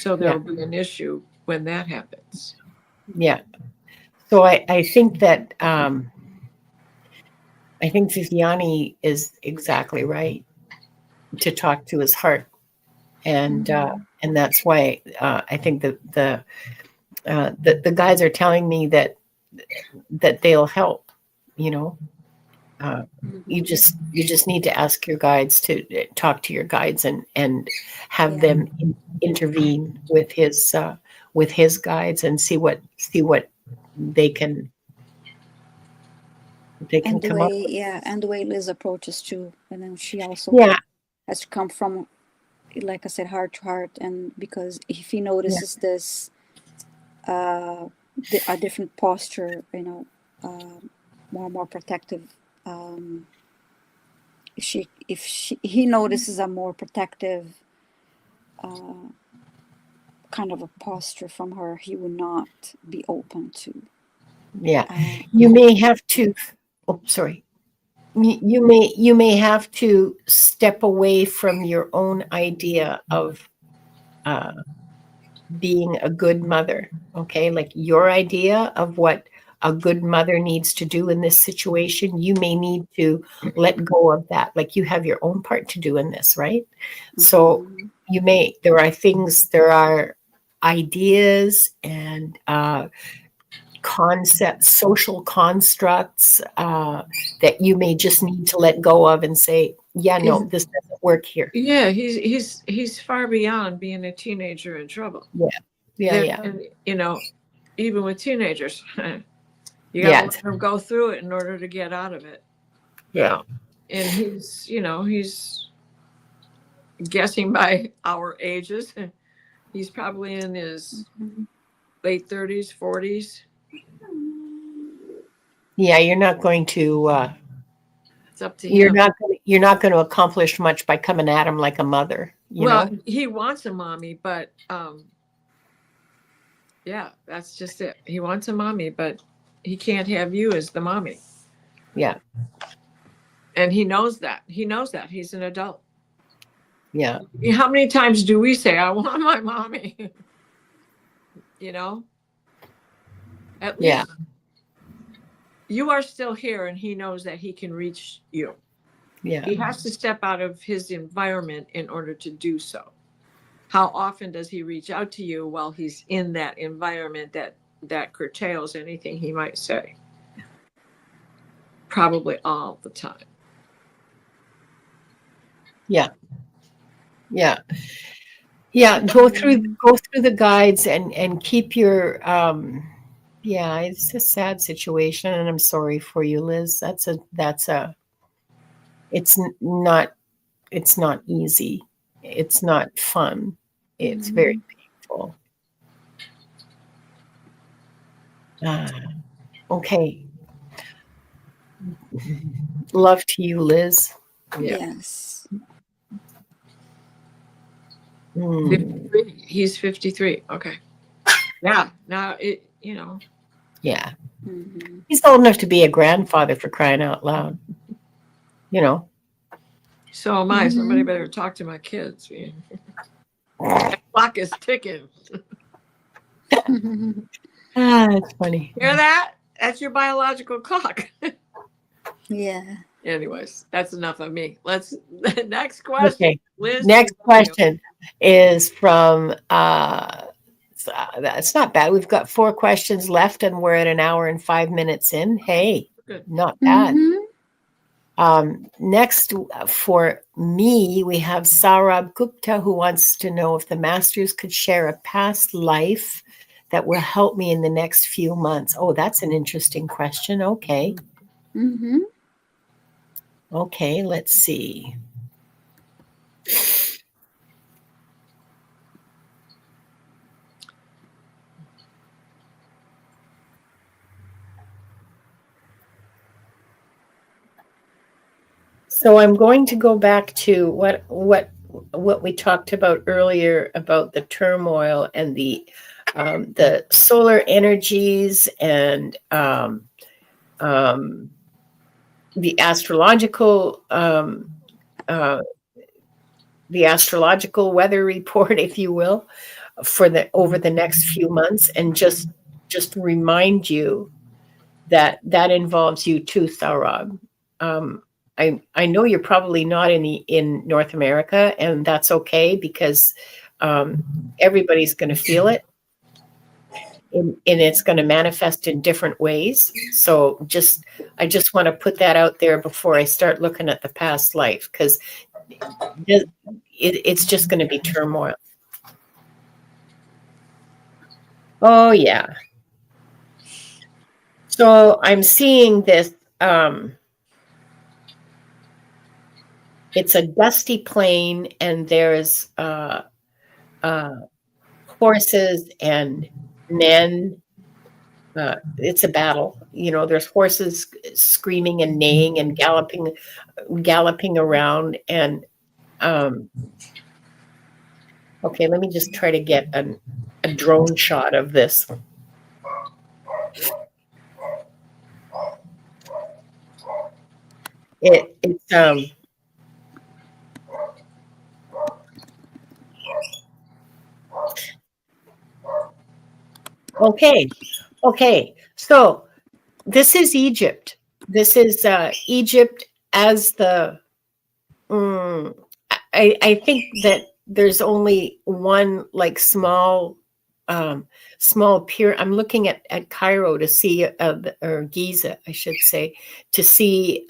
So there'll be an issue when that happens. Yeah. So I think that I think Viviane is exactly right to talk to his heart, and that's why I think the guys are telling me that they'll help. You know, you just need to ask your guides to talk to your guides and have them intervene with his guides and see what they can come up with. And the way Liz approaches too, and then she also has to come from, like I said, heart to heart, and because if he notices this a different posture, more protective, if he notices a more protective kind of a posture from her, he will not be open to. You may have to. Oh, sorry. You may have to step away from your own idea of being a good mother. Okay, like your idea of what a good mother needs to do in this situation, you may need to let go of that. Like you have your own part to do in this, right? So there are ideas and concepts, social constructs that you may just need to let go of and say, this doesn't work here. Yeah, he's far beyond being a teenager in trouble. And, even with teenagers, you got to let them go through it in order to get out of it. Yeah. And he's guessing by our ages, he's probably in his late 30s, 40s. Yeah, you're not going to. It's up to him. You're not going to accomplish much by coming at him like a mother. You know? He wants a mommy, but that's just it. He wants a mommy, but he can't have you as the mommy. Yeah. And he knows that. He's an adult. Yeah. How many times do we say, I want my mommy? At least you are still here, and he knows that he can reach you. Yeah. He has to step out of his environment in order to do so. How often does he reach out to you while he's in that environment that curtails anything he might say? Probably all the time. Yeah. Go through the guides and keep your it's a sad situation, and I'm sorry for you, Liz. It's not easy. It's not fun. It's very painful. Okay. Love to you, Liz. Yes. 53. He's 53. Okay. Yeah. Now Yeah. He's old enough to be a grandfather, for crying out loud. So am I. Somebody better talk to my kids. The clock is ticking. It's funny. Hear that? That's your biological clock. Yeah. Anyways, that's enough of me. Next question. Okay. Liz, Next question is from that's not bad. We've got 4 questions left, and we're at 1 hour and 5 minutes in. Hey, good. Not bad. Next for me, we have Saurabh Gupta, who wants to know if the masters could share a past life that will help me in the next few months. Oh, that's an interesting question. Okay. Okay, let's see. So I'm going to go back to what we talked about earlier about the turmoil and the solar energies and the astrological uh, the astrological weather report, if you will, for the over the next few months, and just remind you that that involves you too, Saurabh. I know you're probably not in North America, and that's okay because everybody's going to feel it, and it's going to manifest in different ways. So I just want to put that out there before I start looking at the past life, because it's just going to be turmoil. Oh yeah. So I'm seeing this. It's a dusty plain, and there's horses and men. It's a battle. There's horses screaming and neighing and galloping around. And okay, let me just try to get a drone shot of this. It's okay. So this is Egypt. This is Egypt as the. I think that there's only one like small pier. I'm looking at Cairo to see, or Giza, I should say, to see,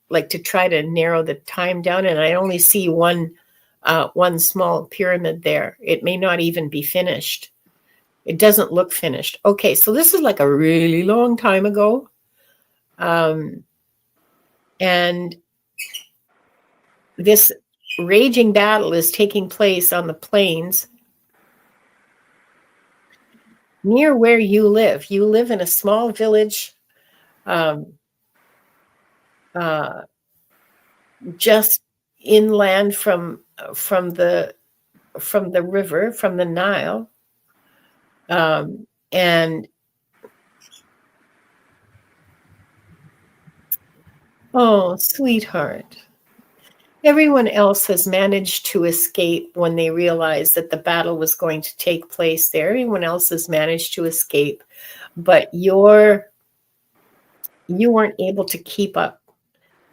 like to try to narrow the time down, and I only see one small pyramid there. It may not even be finished. It doesn't look finished. Okay, so this is like a really long time ago, and this raging battle is taking place on the plains near where you live. You live in a small village, just inland from the river, from the Nile, and oh, sweetheart. Everyone else has managed to escape when they realized that the battle was going to take place there. Everyone else has managed to escape, but you weren't able to keep up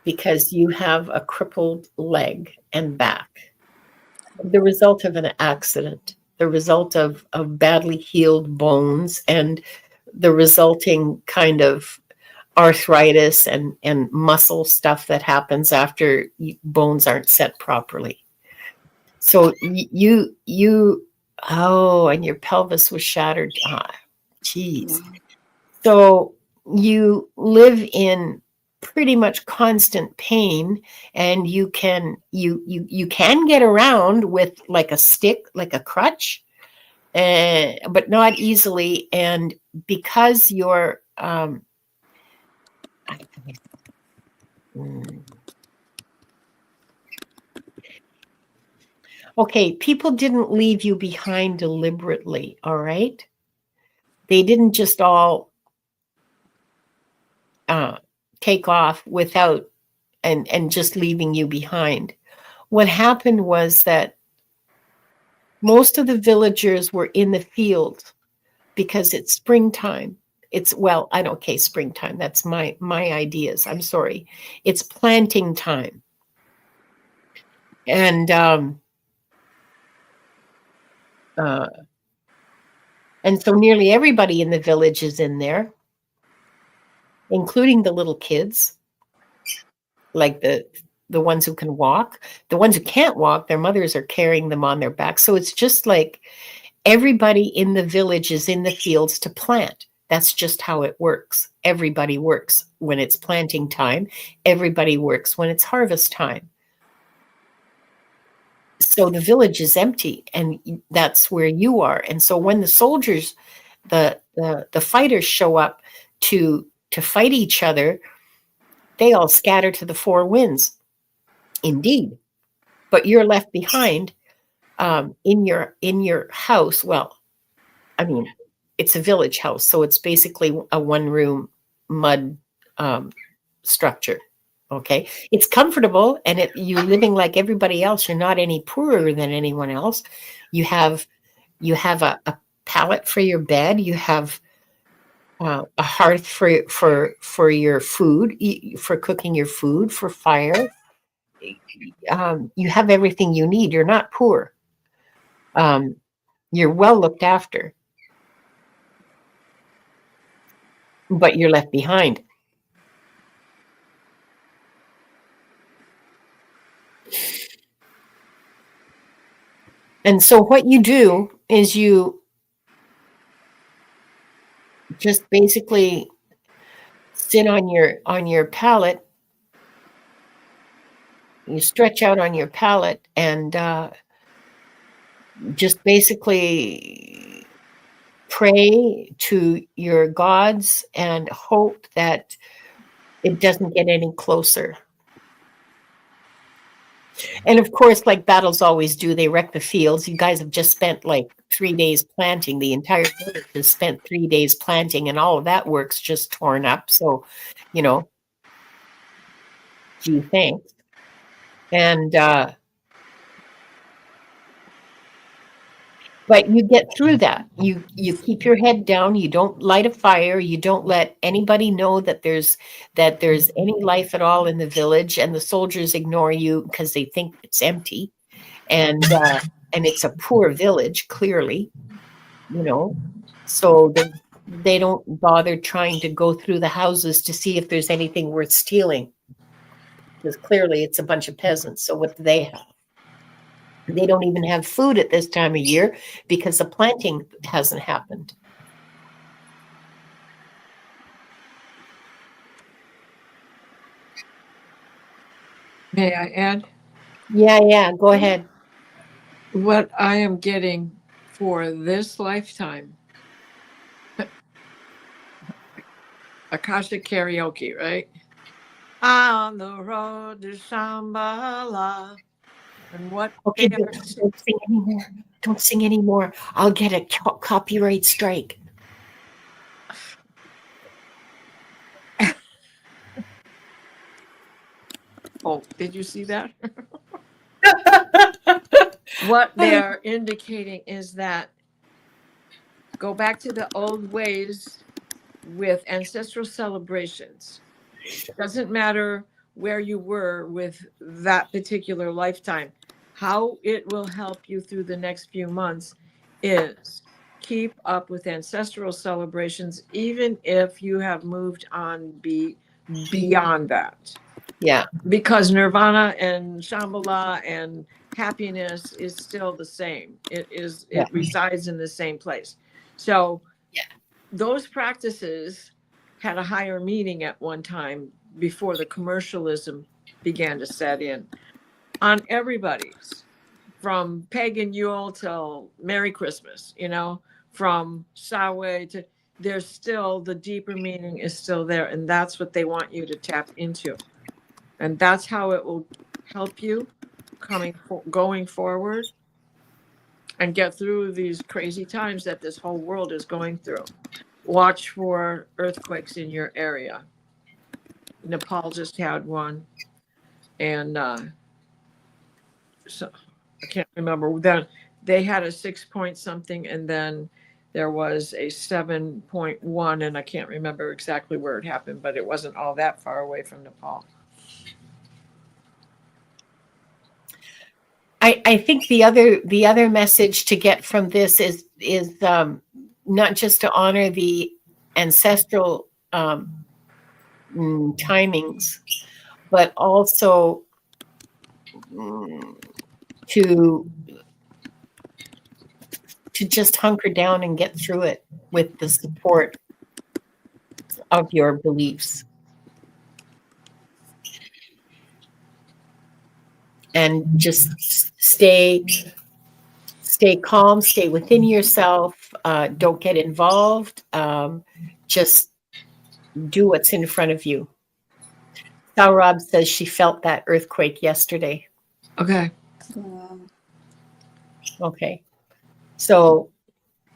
because you have a crippled leg and back. The result of an accident, the result of badly healed bones, and the resulting kind of arthritis and muscle stuff that happens after bones aren't set properly. So and your pelvis was shattered. Geez. So you live in pretty much constant pain, and you can get around with like a stick, like a crutch, but not easily. And because you're okay, people didn't leave you behind deliberately, all right? They didn't just all take off without and just leaving you behind. What happened was that most of the villagers were in the field because it's springtime. Springtime. That's my ideas. I'm sorry. It's planting time. And so nearly everybody in the village is in there, including the little kids, like the ones who can walk. The ones who can't walk, their mothers are carrying them on their back. So it's just like everybody in the village is in the fields to plant. That's just how it works. Everybody works when it's planting time. Everybody works when it's harvest time. So the village is empty, and that's where you are. And so when the soldiers, the fighters show up to fight each other, they all scatter to the four winds. Indeed. But you're left behind in your house. Well, I mean, it's a village house, so it's basically a one-room mud structure. Okay, it's comfortable, and you're living like everybody else. You're not any poorer than anyone else. You have a pallet for your bed. You have a hearth for your food, for cooking your food, for fire. You have everything you need. You're not poor. You're well looked after, but you're left behind. And so what you do is you just basically sit on your pallet. You stretch out on your pallet and just basically pray to your gods and hope that it doesn't get any closer. And of course, like battles always do, they wreck the fields. You guys have just spent like 3 days planting. The entire village has spent 3 days planting, and all of that work's just torn up. So, gee, thanks. And but you get through that. You keep your head down. You don't light a fire. You don't let anybody know that there's any life at all in the village. And the soldiers ignore you because they think it's empty, and it's a poor village, clearly. So they don't bother trying to go through the houses to see if there's anything worth stealing, because clearly it's a bunch of peasants. So what do they have? They don't even have food at this time of year because the planting hasn't happened. May I add? Yeah, go ahead. What I am getting for this lifetime, Akashic karaoke, right? On the road to Shambhala. And what? Okay, don't sing anymore. Don't sing anymore. I'll get a copyright strike. Oh, did you see that? What they're indicating is that go back to the old ways with ancestral celebrations. It doesn't matter where you were with that particular lifetime. How it will help you through the next few months is keep up with ancestral celebrations, even if you have moved on beyond that. Yeah. Because nirvana and Shambhala and happiness is still the same. It resides in the same place. So those practices had a higher meaning at one time before the commercialism began to set in on everybody's, from pagan Yule till Merry Christmas, from Samhain to, there's still, the deeper meaning is still there. And that's what they want you to tap into. And that's how it will help you going forward and get through these crazy times that this whole world is going through. Watch for earthquakes in your area. Nepal just had one. And so I can't remember. Then they had a 6 point something, and then there was a 7.1, and I can't remember exactly where it happened, but it wasn't all that far away from Nepal. I think the other message to get from this is not just to honor the ancestral timings, but also to just hunker down and get through it with the support of your beliefs. And just stay calm, stay within yourself, don't get involved, just do what's in front of you. Sal Rob says she felt that earthquake yesterday. Okay. Okay. So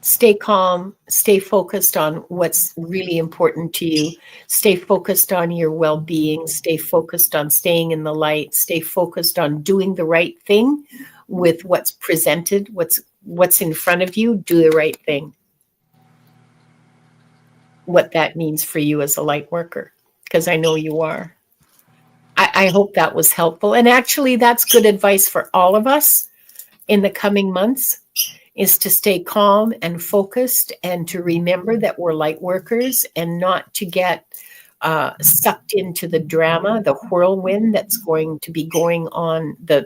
stay calm, stay focused on what's really important to you, stay focused on your well-being, stay focused on staying in the light, stay focused on doing the right thing with what's presented, what's in front of you. Do the right thing. What that means for you as a light worker, because I know you are. I hope that was helpful. And actually, that's good advice for all of us in the coming months, is to stay calm and focused and to remember that we're light workers and not to get sucked into the drama, the whirlwind that's going to be going on, the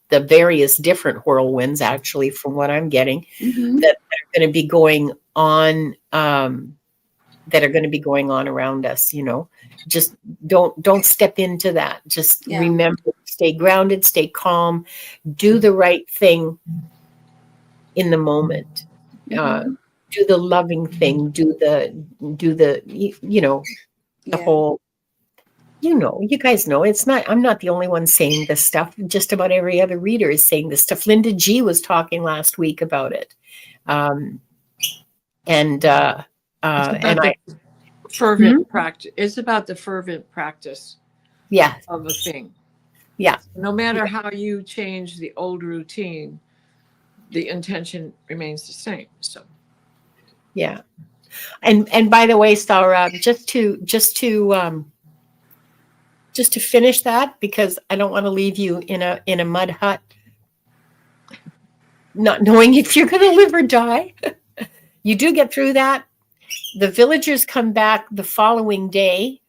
various different whirlwinds, actually, from what I'm getting, that are going to be going on, around us. Just don't step into that. Just remember, stay grounded, stay calm, do the right thing in the moment. Do the loving thing, do the the whole, you guys know, I'm not the only one saying this stuff. Just about every other reader is saying this stuff. Linda G was talking last week about it. Fervent practice. It's about the fervent practice of a thing. Yeah. No matter how you change the old routine, the intention remains the same. So yeah. And by the way, Sarah, just to finish that, because I don't want to leave you in a mud hut, not knowing if you're going to live or die. You do get through that. The villagers come back the following day.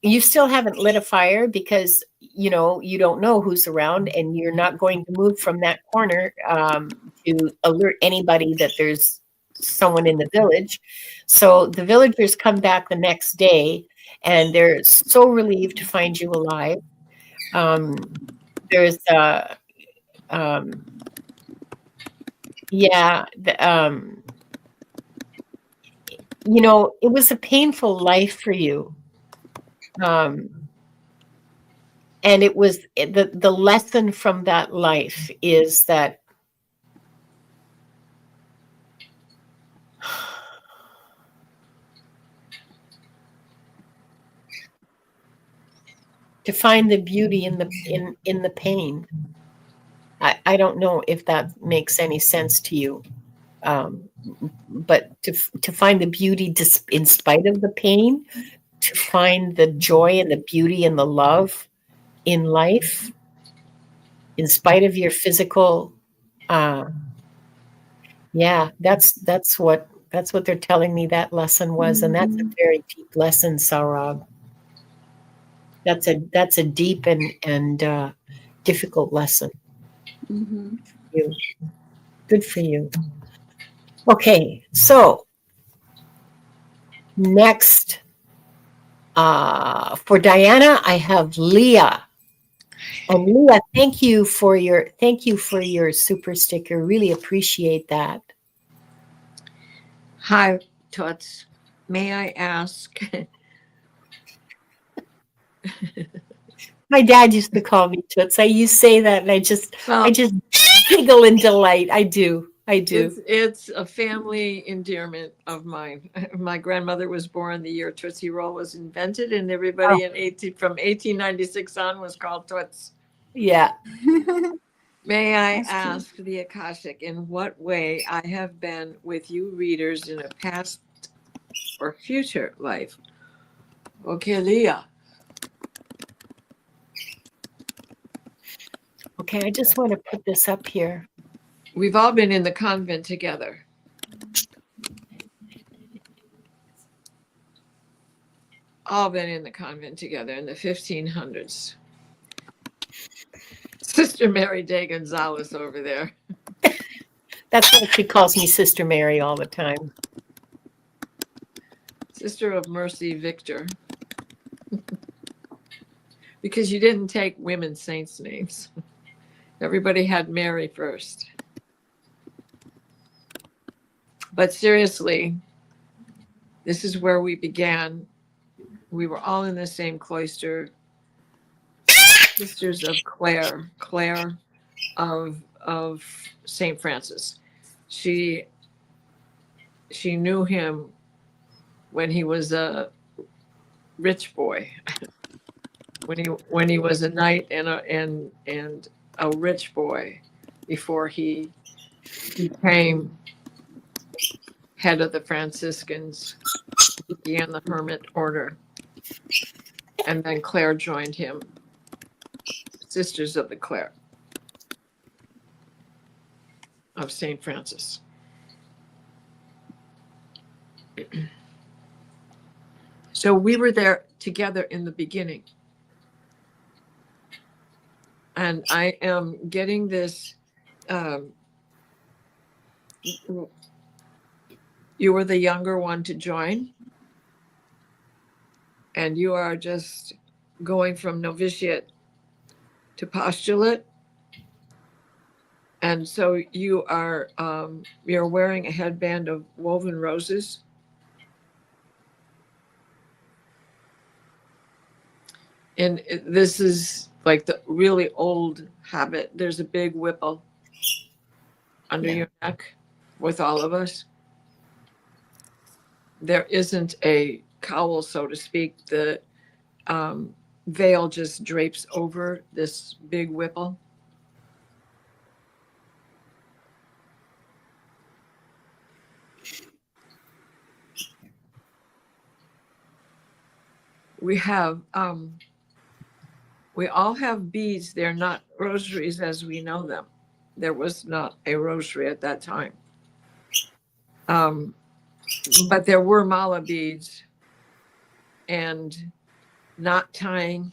You still haven't lit a fire because, you don't know who's around, and you're not going to move from that corner to alert anybody that there's someone in the village. So the villagers come back the next day, and they're so relieved to find you alive. There's it was a painful life for you. And it was the lesson from that life is that to find the beauty in the pain. I don't know if that makes any sense to you, but to find the beauty in spite of the pain, to find the joy and the beauty and the love in life, in spite of your physical, that's what they're telling me that lesson was, and that's a very deep lesson, Saurabh. That's a deep and difficult lesson. Good for you. Okay, so next for Diana, I have Leah. And Leah, thank you for your super sticker. Really appreciate that. Hi, Toots. May I ask? My dad used to call me Toots. You say that, and I just giggle in delight. I do. It's a family endearment of mine. My grandmother was born the year Tootsie Roll was invented, and everybody from 1896 on was called Toots. Yeah. May I ask the Akashic in what way I have been with you readers in a past or future life? Okay, Leah. Okay, I just want to put this up here. We've all been in the convent together. All been in the convent together in the 1500s. Sister Mary Day Gonzalez over there. That's what she calls me, Sister Mary, all the time. Sister of Mercy Victor. Because you didn't take women's saints' names. Everybody had Mary first. But seriously, this is where we began. We were all in the same cloister. Sisters of Clare of St. Francis. She knew him when he was a rich boy, when he was a knight and a rich boy, before he became head of the Franciscans, began the hermit order, and then Clare joined him. Sisters of the Clare of St. Francis. So we were there together in the beginning. And I am getting this. You were the younger one to join. And you are just going from novitiate to postulate. And so you are you're wearing a headband of woven roses. And this is like the really old habit. There's a big whipple under your neck with all of us. There isn't a cowl, so to speak. The veil just drapes over this big whipple. We have we all have beads. They're not rosaries as we know them. There was not a rosary at that time. But there were mala beads, and knot tying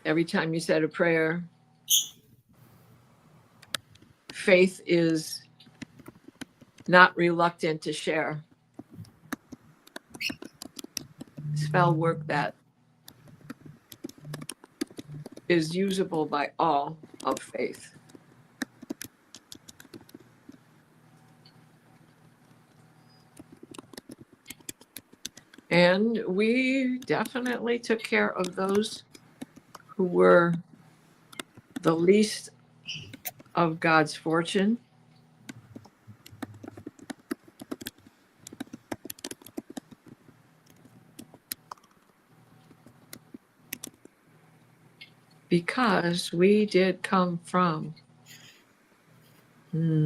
every time you said a prayer. Faith is not reluctant to share. Spell work that is usable by all of faith. And we definitely took care of those who were the least of God's fortune. Because we did come from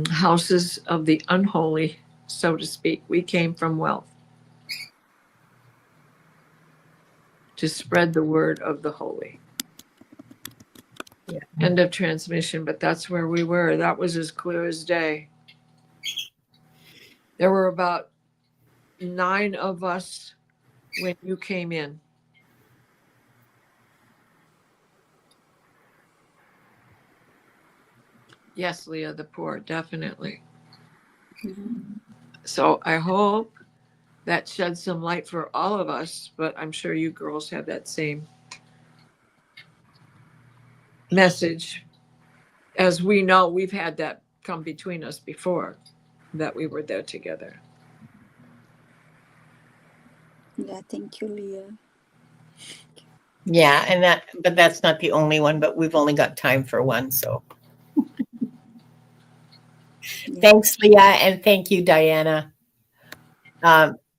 houses of the unholy, so to speak. We came from wealth to spread the word of the holy. Yeah. End of transmission, but that's where we were. That was as clear as day. There were about 9 of us when you came in. Yes, Leah, the poor, definitely. Mm-hmm. So I hope that sheds some light for all of us, but I'm sure you girls have that same message. As we know, we've had that come between us before, that we were there together. Yeah, thank you, Leah. Yeah, but that's not the only one, but we've only got time for one, so. Yeah. Thanks, Leah, and thank you, Diana.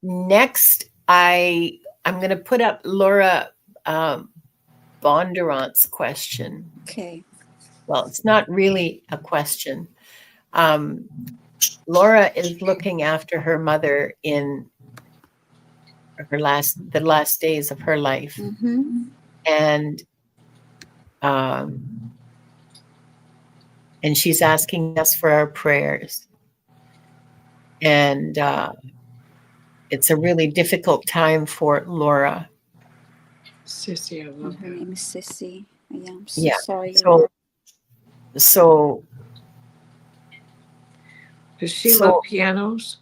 Next, I'm going to put up Laura Bondurant's question. Okay. Well, it's not really a question. Laura is looking after her mother in the last days of her life, and she's asking us for our prayers, and it's a really difficult time for Laura. Sissy, I love her name is Sissy. Yeah, I'm so yeah. sorry. So does she love pianos?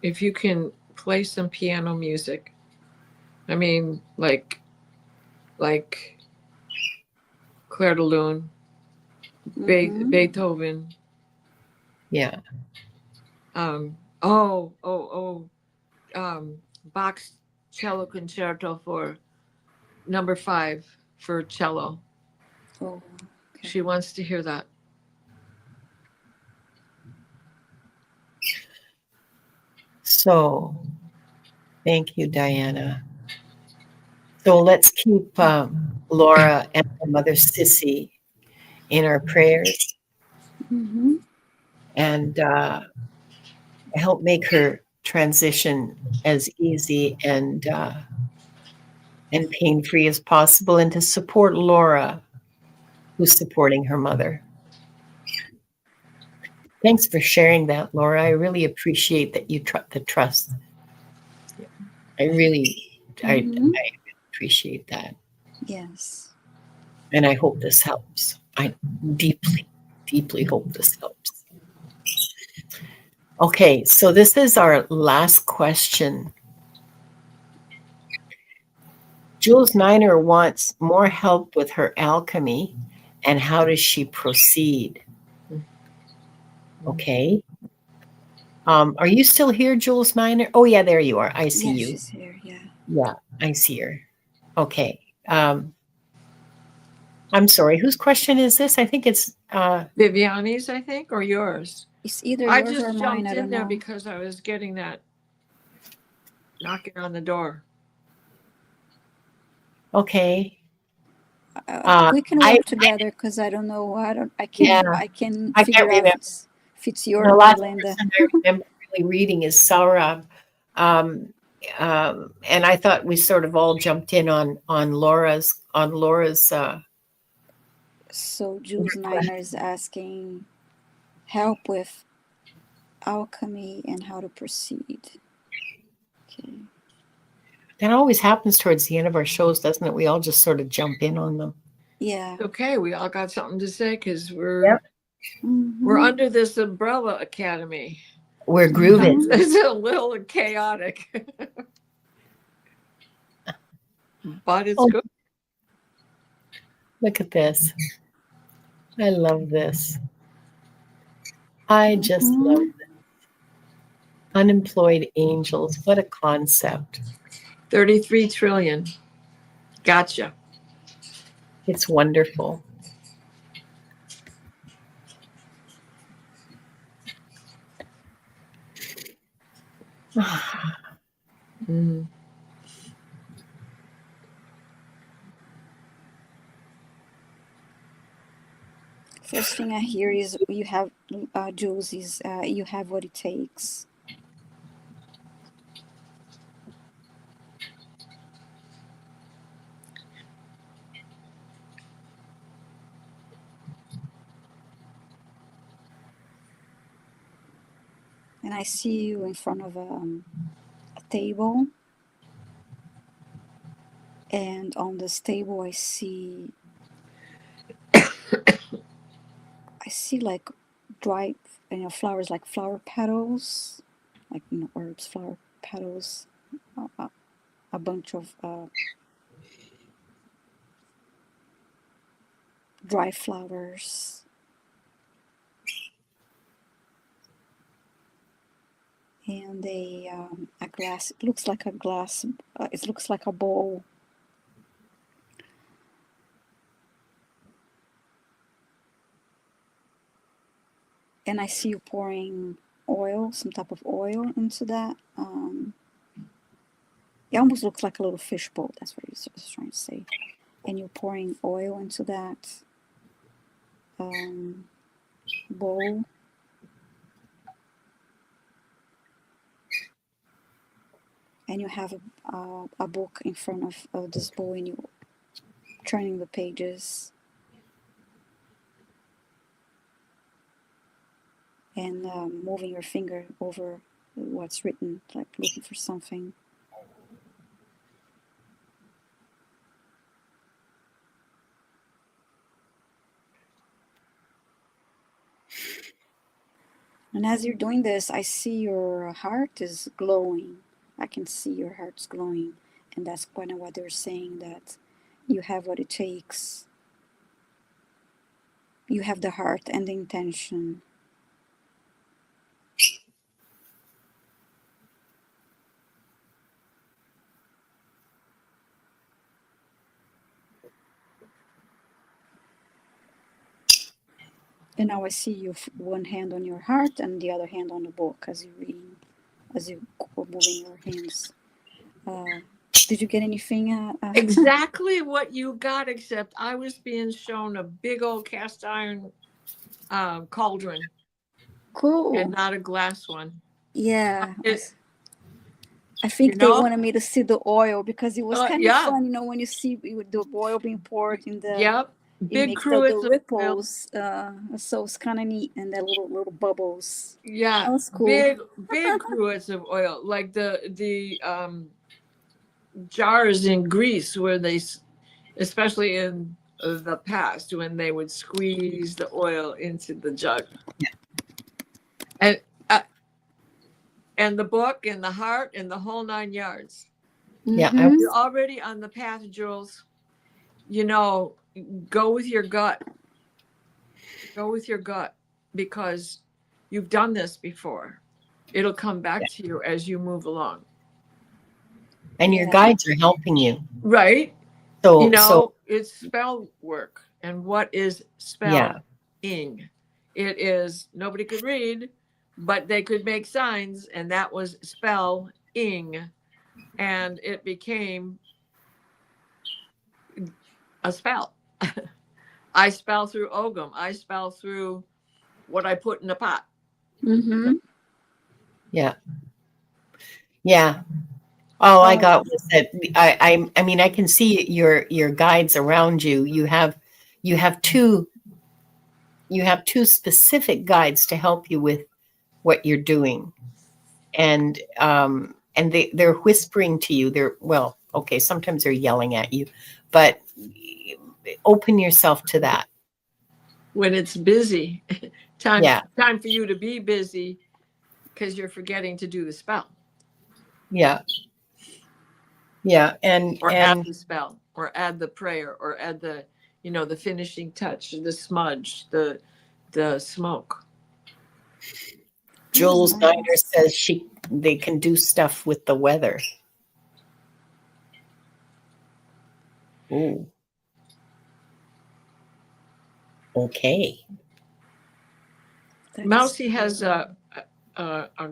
If you can play some piano music, I mean, like Clair de Lune, Beethoven. Yeah. Bach's cello concerto for number 5. for cello. Oh, okay. She wants to hear that. So, thank you, Diana. So let's keep Laura and her mother Sissy in our prayers Mm-hmm. and help make her transition as easy and pain-free as possible, and to support Laura, who's supporting her mother. Thanks for sharing that, Laura. I really appreciate that you the trust. I really, Mm-hmm. I appreciate that. Yes. And I hope this helps. I deeply, deeply hope this helps. Okay, so this is our last question. Jules Niner wants more help with her alchemy, and how does she proceed? Okay. Are you still here, Jules Niner? Oh, yeah, there you are. I see Yes, you. she's here. Yeah. Yeah, I see her. Okay. I'm sorry. Whose question is this? I think it's Viviane's, I think, or yours. It's either I yours or just mine. jumped I in don't there know. because I was getting that knocking on the door. okay. We can I work together because I don't know. I yeah, can I can't figure out remember. if it's your The or last Linda. person I remember really reading is Saurabh. And I thought we sort of all jumped in on Laura's So Jules Niner is asking help with alchemy and how to proceed. Okay. that always happens towards the end of our shows, doesn't it? We all just sort of jump in on them. Yeah. Okay, we all got something to say because we're Mm-hmm. under this umbrella academy. We're grooving. Mm-hmm. It's a little chaotic, but it's Oh, good. look at this. I love this. I just love Mm-hmm. this. Unemployed angels. What a concept. 33 trillion. Gotcha. It's wonderful. Mm. First thing I hear is you have Jules is you have what it takes. And I see you in front of a table, and on this table I see like dried flowers, like flower petals, like herbs, flower petals, a bunch of dry flowers, and a glass. It looks like a glass. It looks like a bowl. And I see you pouring oil, some type of oil into that. It almost looks like a little fish bowl. That's what I was trying to say. And you're pouring oil into that bowl. And you have a book in front of this bowl, and you're turning the pages. And moving your finger over what's written, like looking for something. And as you're doing this, I see your heart is glowing. I can see your heart's glowing. And that's kind of what they're saying, that you have what it takes. You have the heart and the intention. And now I see you one hand on your heart and the other hand on the book as you reading, as you go moving your hands. Did you get anything? Exactly what you got, except I was being shown a big old cast iron cauldron Cool. and not a glass one. Yeah. I You think they know? wanted me to see the oil because it was kind of Yeah. fun, when you see the oil being poured in the. Yep. It Big makes cruets the of oil. ripples. So it's kind of neat, and the little bubbles. Yeah. That was cool. Big cruets of oil, like the jars in Greece where they, especially in the past, when they would squeeze the oil into the jug. And and the book and the heart and the whole 9 yards. Yeah, You're already on the path, Jules. Go with your gut. Go with your gut, because you've done this before. It'll come back to you as you move along. and your guides are helping you. Right. So It's spell work. And what is spelling? It is, nobody could read, but they could make signs, and that was spelling. And it became a spell. I spell through Ogum. I spell through what I put in the pot. Mm-hmm. Yeah. All I got was that I mean, I can see your guides around you. You have two specific guides to help you with what you're doing. And they're whispering to you. Sometimes they're yelling at you, but open yourself to that. When it's busy, time for you to be busy, because you're forgetting to do the spell. Yeah, and add the spell, or add the prayer, or add the the finishing touch, the smudge, the smoke. Jules Niner says they can do stuff with the weather. Ooh. Okay. Mousy has a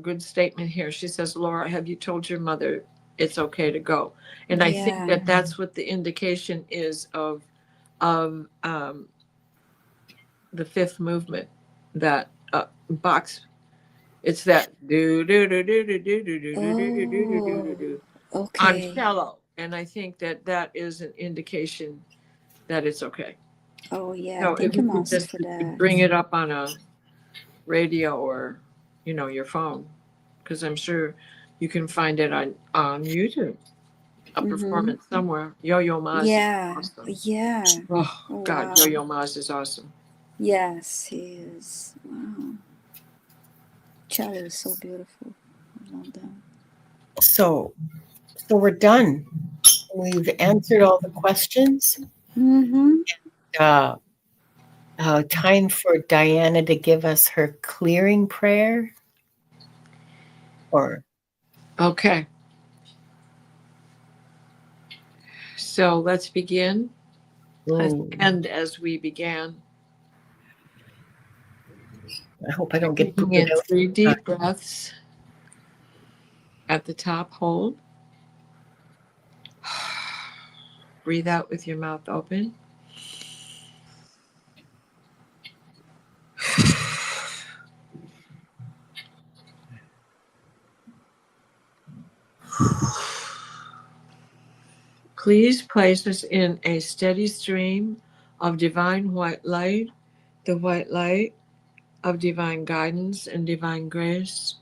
good statement here. She says, Laura, have you told your mother it's okay to go? And I think that's what the indication is of the fifth movement, that box. It's that do do do do do do do do do do do do on cello, and I think that is an indication that it's okay. Oh yeah, So thank you, Mousy, for that. Bring it up on a radio or your phone, because I'm sure you can find it on YouTube, a performance somewhere. Yo-Yo Ma's awesome. Yeah. Oh God, wow. Yo-Yo Ma's is awesome. Yes, he is. Wow. Cello is so beautiful. I love that. So we're done. We've answered all the questions. Time for Diana to give us her clearing prayer. Okay. So let's begin. Let's end as we began. I hope I don't get Taking in 3 deep breaths. At the top, hold. Breathe out with your mouth open. Please place us in a steady stream of divine white light, the white light of divine guidance and divine grace.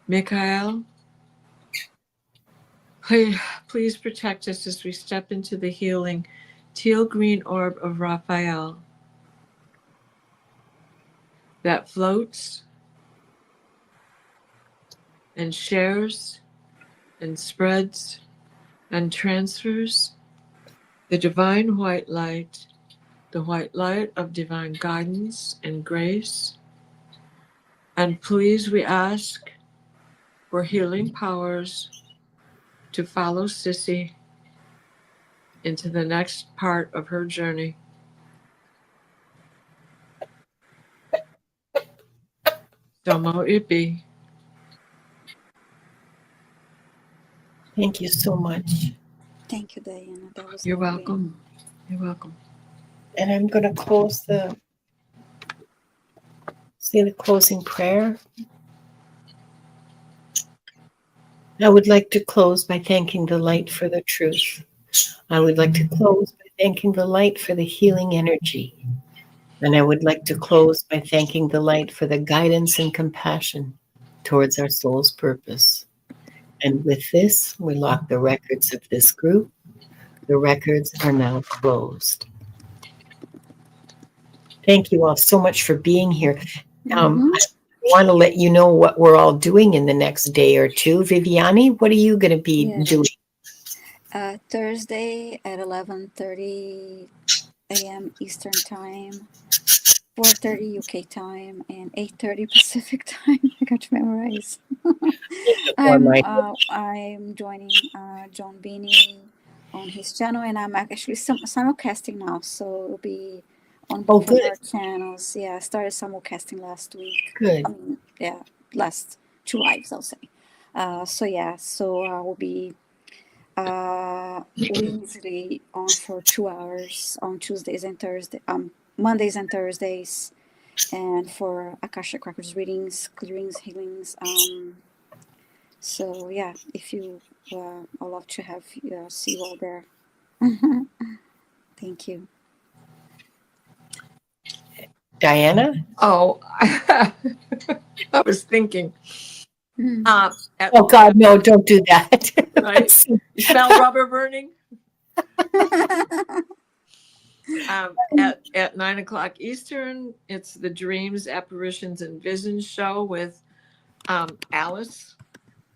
Michael, please protect us as we step into the healing teal green orb of Raphael that floats and shares and spreads and transfers the divine white light, the white light of divine guidance and grace. And please, we ask for healing powers to follow Sissy into the next part of her journey. Domo it be. Thank you so much. Thank you, Diana. That was You're lovely. welcome. You're welcome. And I'm going to close the closing prayer. I would like to close by thanking the light for the truth. I would like to close by thanking the light for the healing energy. And I would like to close by thanking the light for the guidance and compassion towards our soul's purpose. And with this, we lock the records of this group. The records are now closed. Thank you all so much for being here. I want to let you know what we're all doing in the next day or two. Viviane, what are you going to be doing? Thursday at 11:30 a.m. Eastern Time, 4:30 UK time, and 8:30 Pacific Time. I got to memorize. I'm joining John Beanie on his channel, and I'm actually simulcasting now, so it'll be on both of our channels. Yeah, I started simulcasting last week. Good. Last 2 lives, I'll say. So I will be usually on for 2 hours on Tuesdays and Thursdays, Mondays and Thursdays, and for Akashic Records readings, clearings, healings. So yeah, if you, I'd love to have see you all there. Thank you. Diana? Oh, I was thinking. Oh God, no! Don't do that. Right? You smell rubber burning? At 9 o'clock Eastern, it's the Dreams, Apparitions, and Visions show with Alice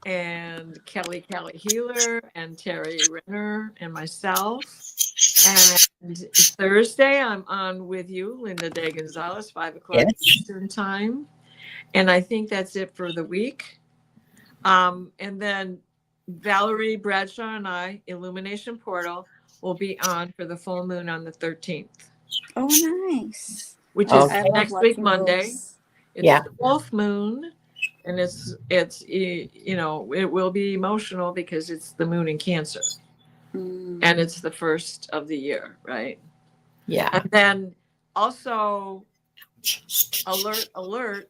and Kelly Healer and Terry Renner and myself. And Thursday, I'm on with you, Linda Day Gonzalez, 5 o'clock Eastern time. And I think that's it for the week. And then Valerie Bradshaw and I, Illumination Portal, will be on for the full moon on the 13th. Oh, nice. Which is next week, Monday. Those. It's the full moon. And it's it will be emotional because it's the moon in Cancer. And it's the first of the year, right? Yeah. And then also alert,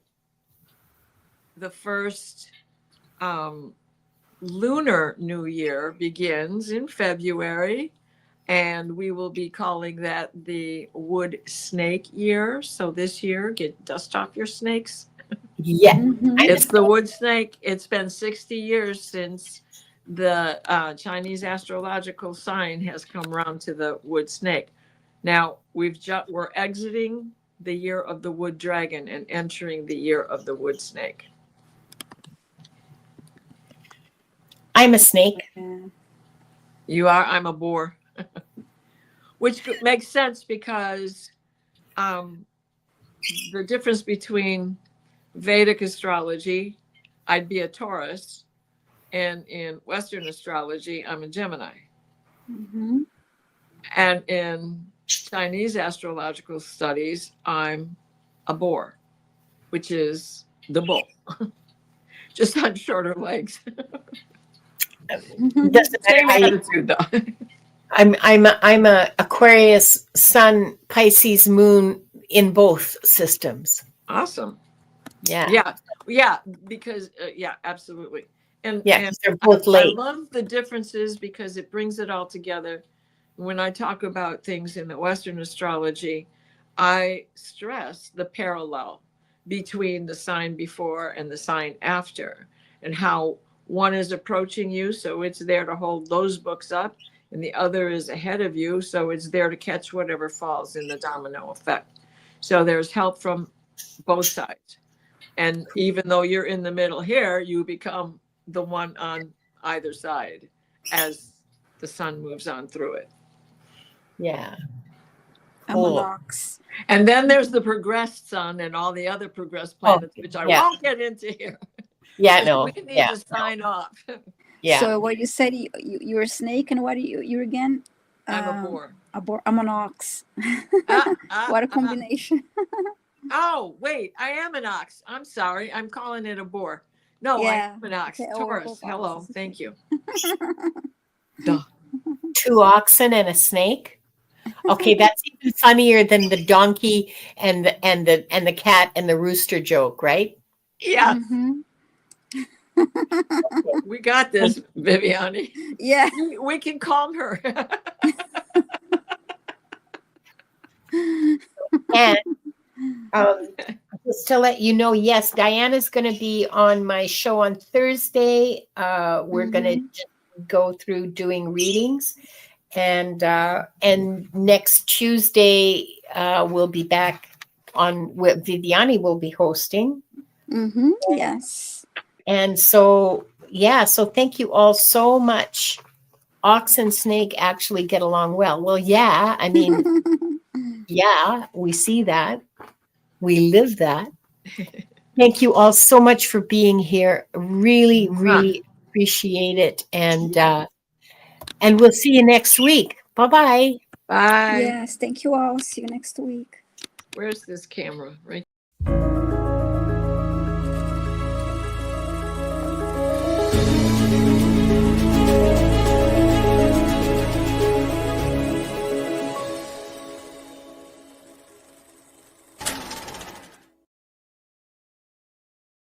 the first lunar new year begins in February, and we will be calling that the wood snake year. So this year, dust off your snakes. Yeah. It's the wood snake. It's been 60 years since the Chinese astrological sign has come around to the wood snake. Now we're exiting the year of the wood dragon and entering the year of the wood snake. I'm a snake. You are. I'm a boar. Which makes sense because the difference between Vedic astrology, I'd be a Taurus, and in Western astrology, I'm a Gemini. And in Chinese astrological studies, I'm a boar, which is the bull, just on shorter legs. Same attitude, though. I'm a Aquarius Sun, Pisces Moon in both systems. Awesome. Yeah. Because absolutely. And they're both late. I love the differences because it brings it all together. When I talk about things in the Western astrology, I stress the parallel between the sign before and the sign after, and how one is approaching you, so it's there to hold those books up, and the other is ahead of you, so it's there to catch whatever falls in the domino effect. So there's help from both sides. And even though you're in the middle here, you become the one on either side as the sun moves on through it. Yeah. Cool. And then there's the progressed sun and all the other progressed planets, which I won't get into here. Yeah, no. We need to sign off. Yeah. So what you said, you're a snake, and what are you again? I'm a boar. I'm an ox. What a combination. Oh, wait, I am an ox. I'm sorry. I'm calling it a boar. No, I Yeah. am an ox. Okay, we're Taurus. both Hello. oxes. Thank you. Duh. 2 oxen and a snake. Okay, that's even funnier than the donkey and the cat and the rooster joke, right? Yeah, Mhm. we got this, Viviane. Yeah. We can calm her. And just to let you know, yes, Diana's going to be on my show on Thursday. We're going to go through doing readings, and next Tuesday we'll be back on. Viviane will be hosting, Yes. and so yeah. So thank you all so much. Ox and snake actually get along well. Well, yeah. I mean, yeah, we see that. We live that. Thank you all so much for being here. Really, really appreciate it. And we'll see you next week. Bye-bye. Bye. Yes. Thank you all. See you next week. Where's this camera? Right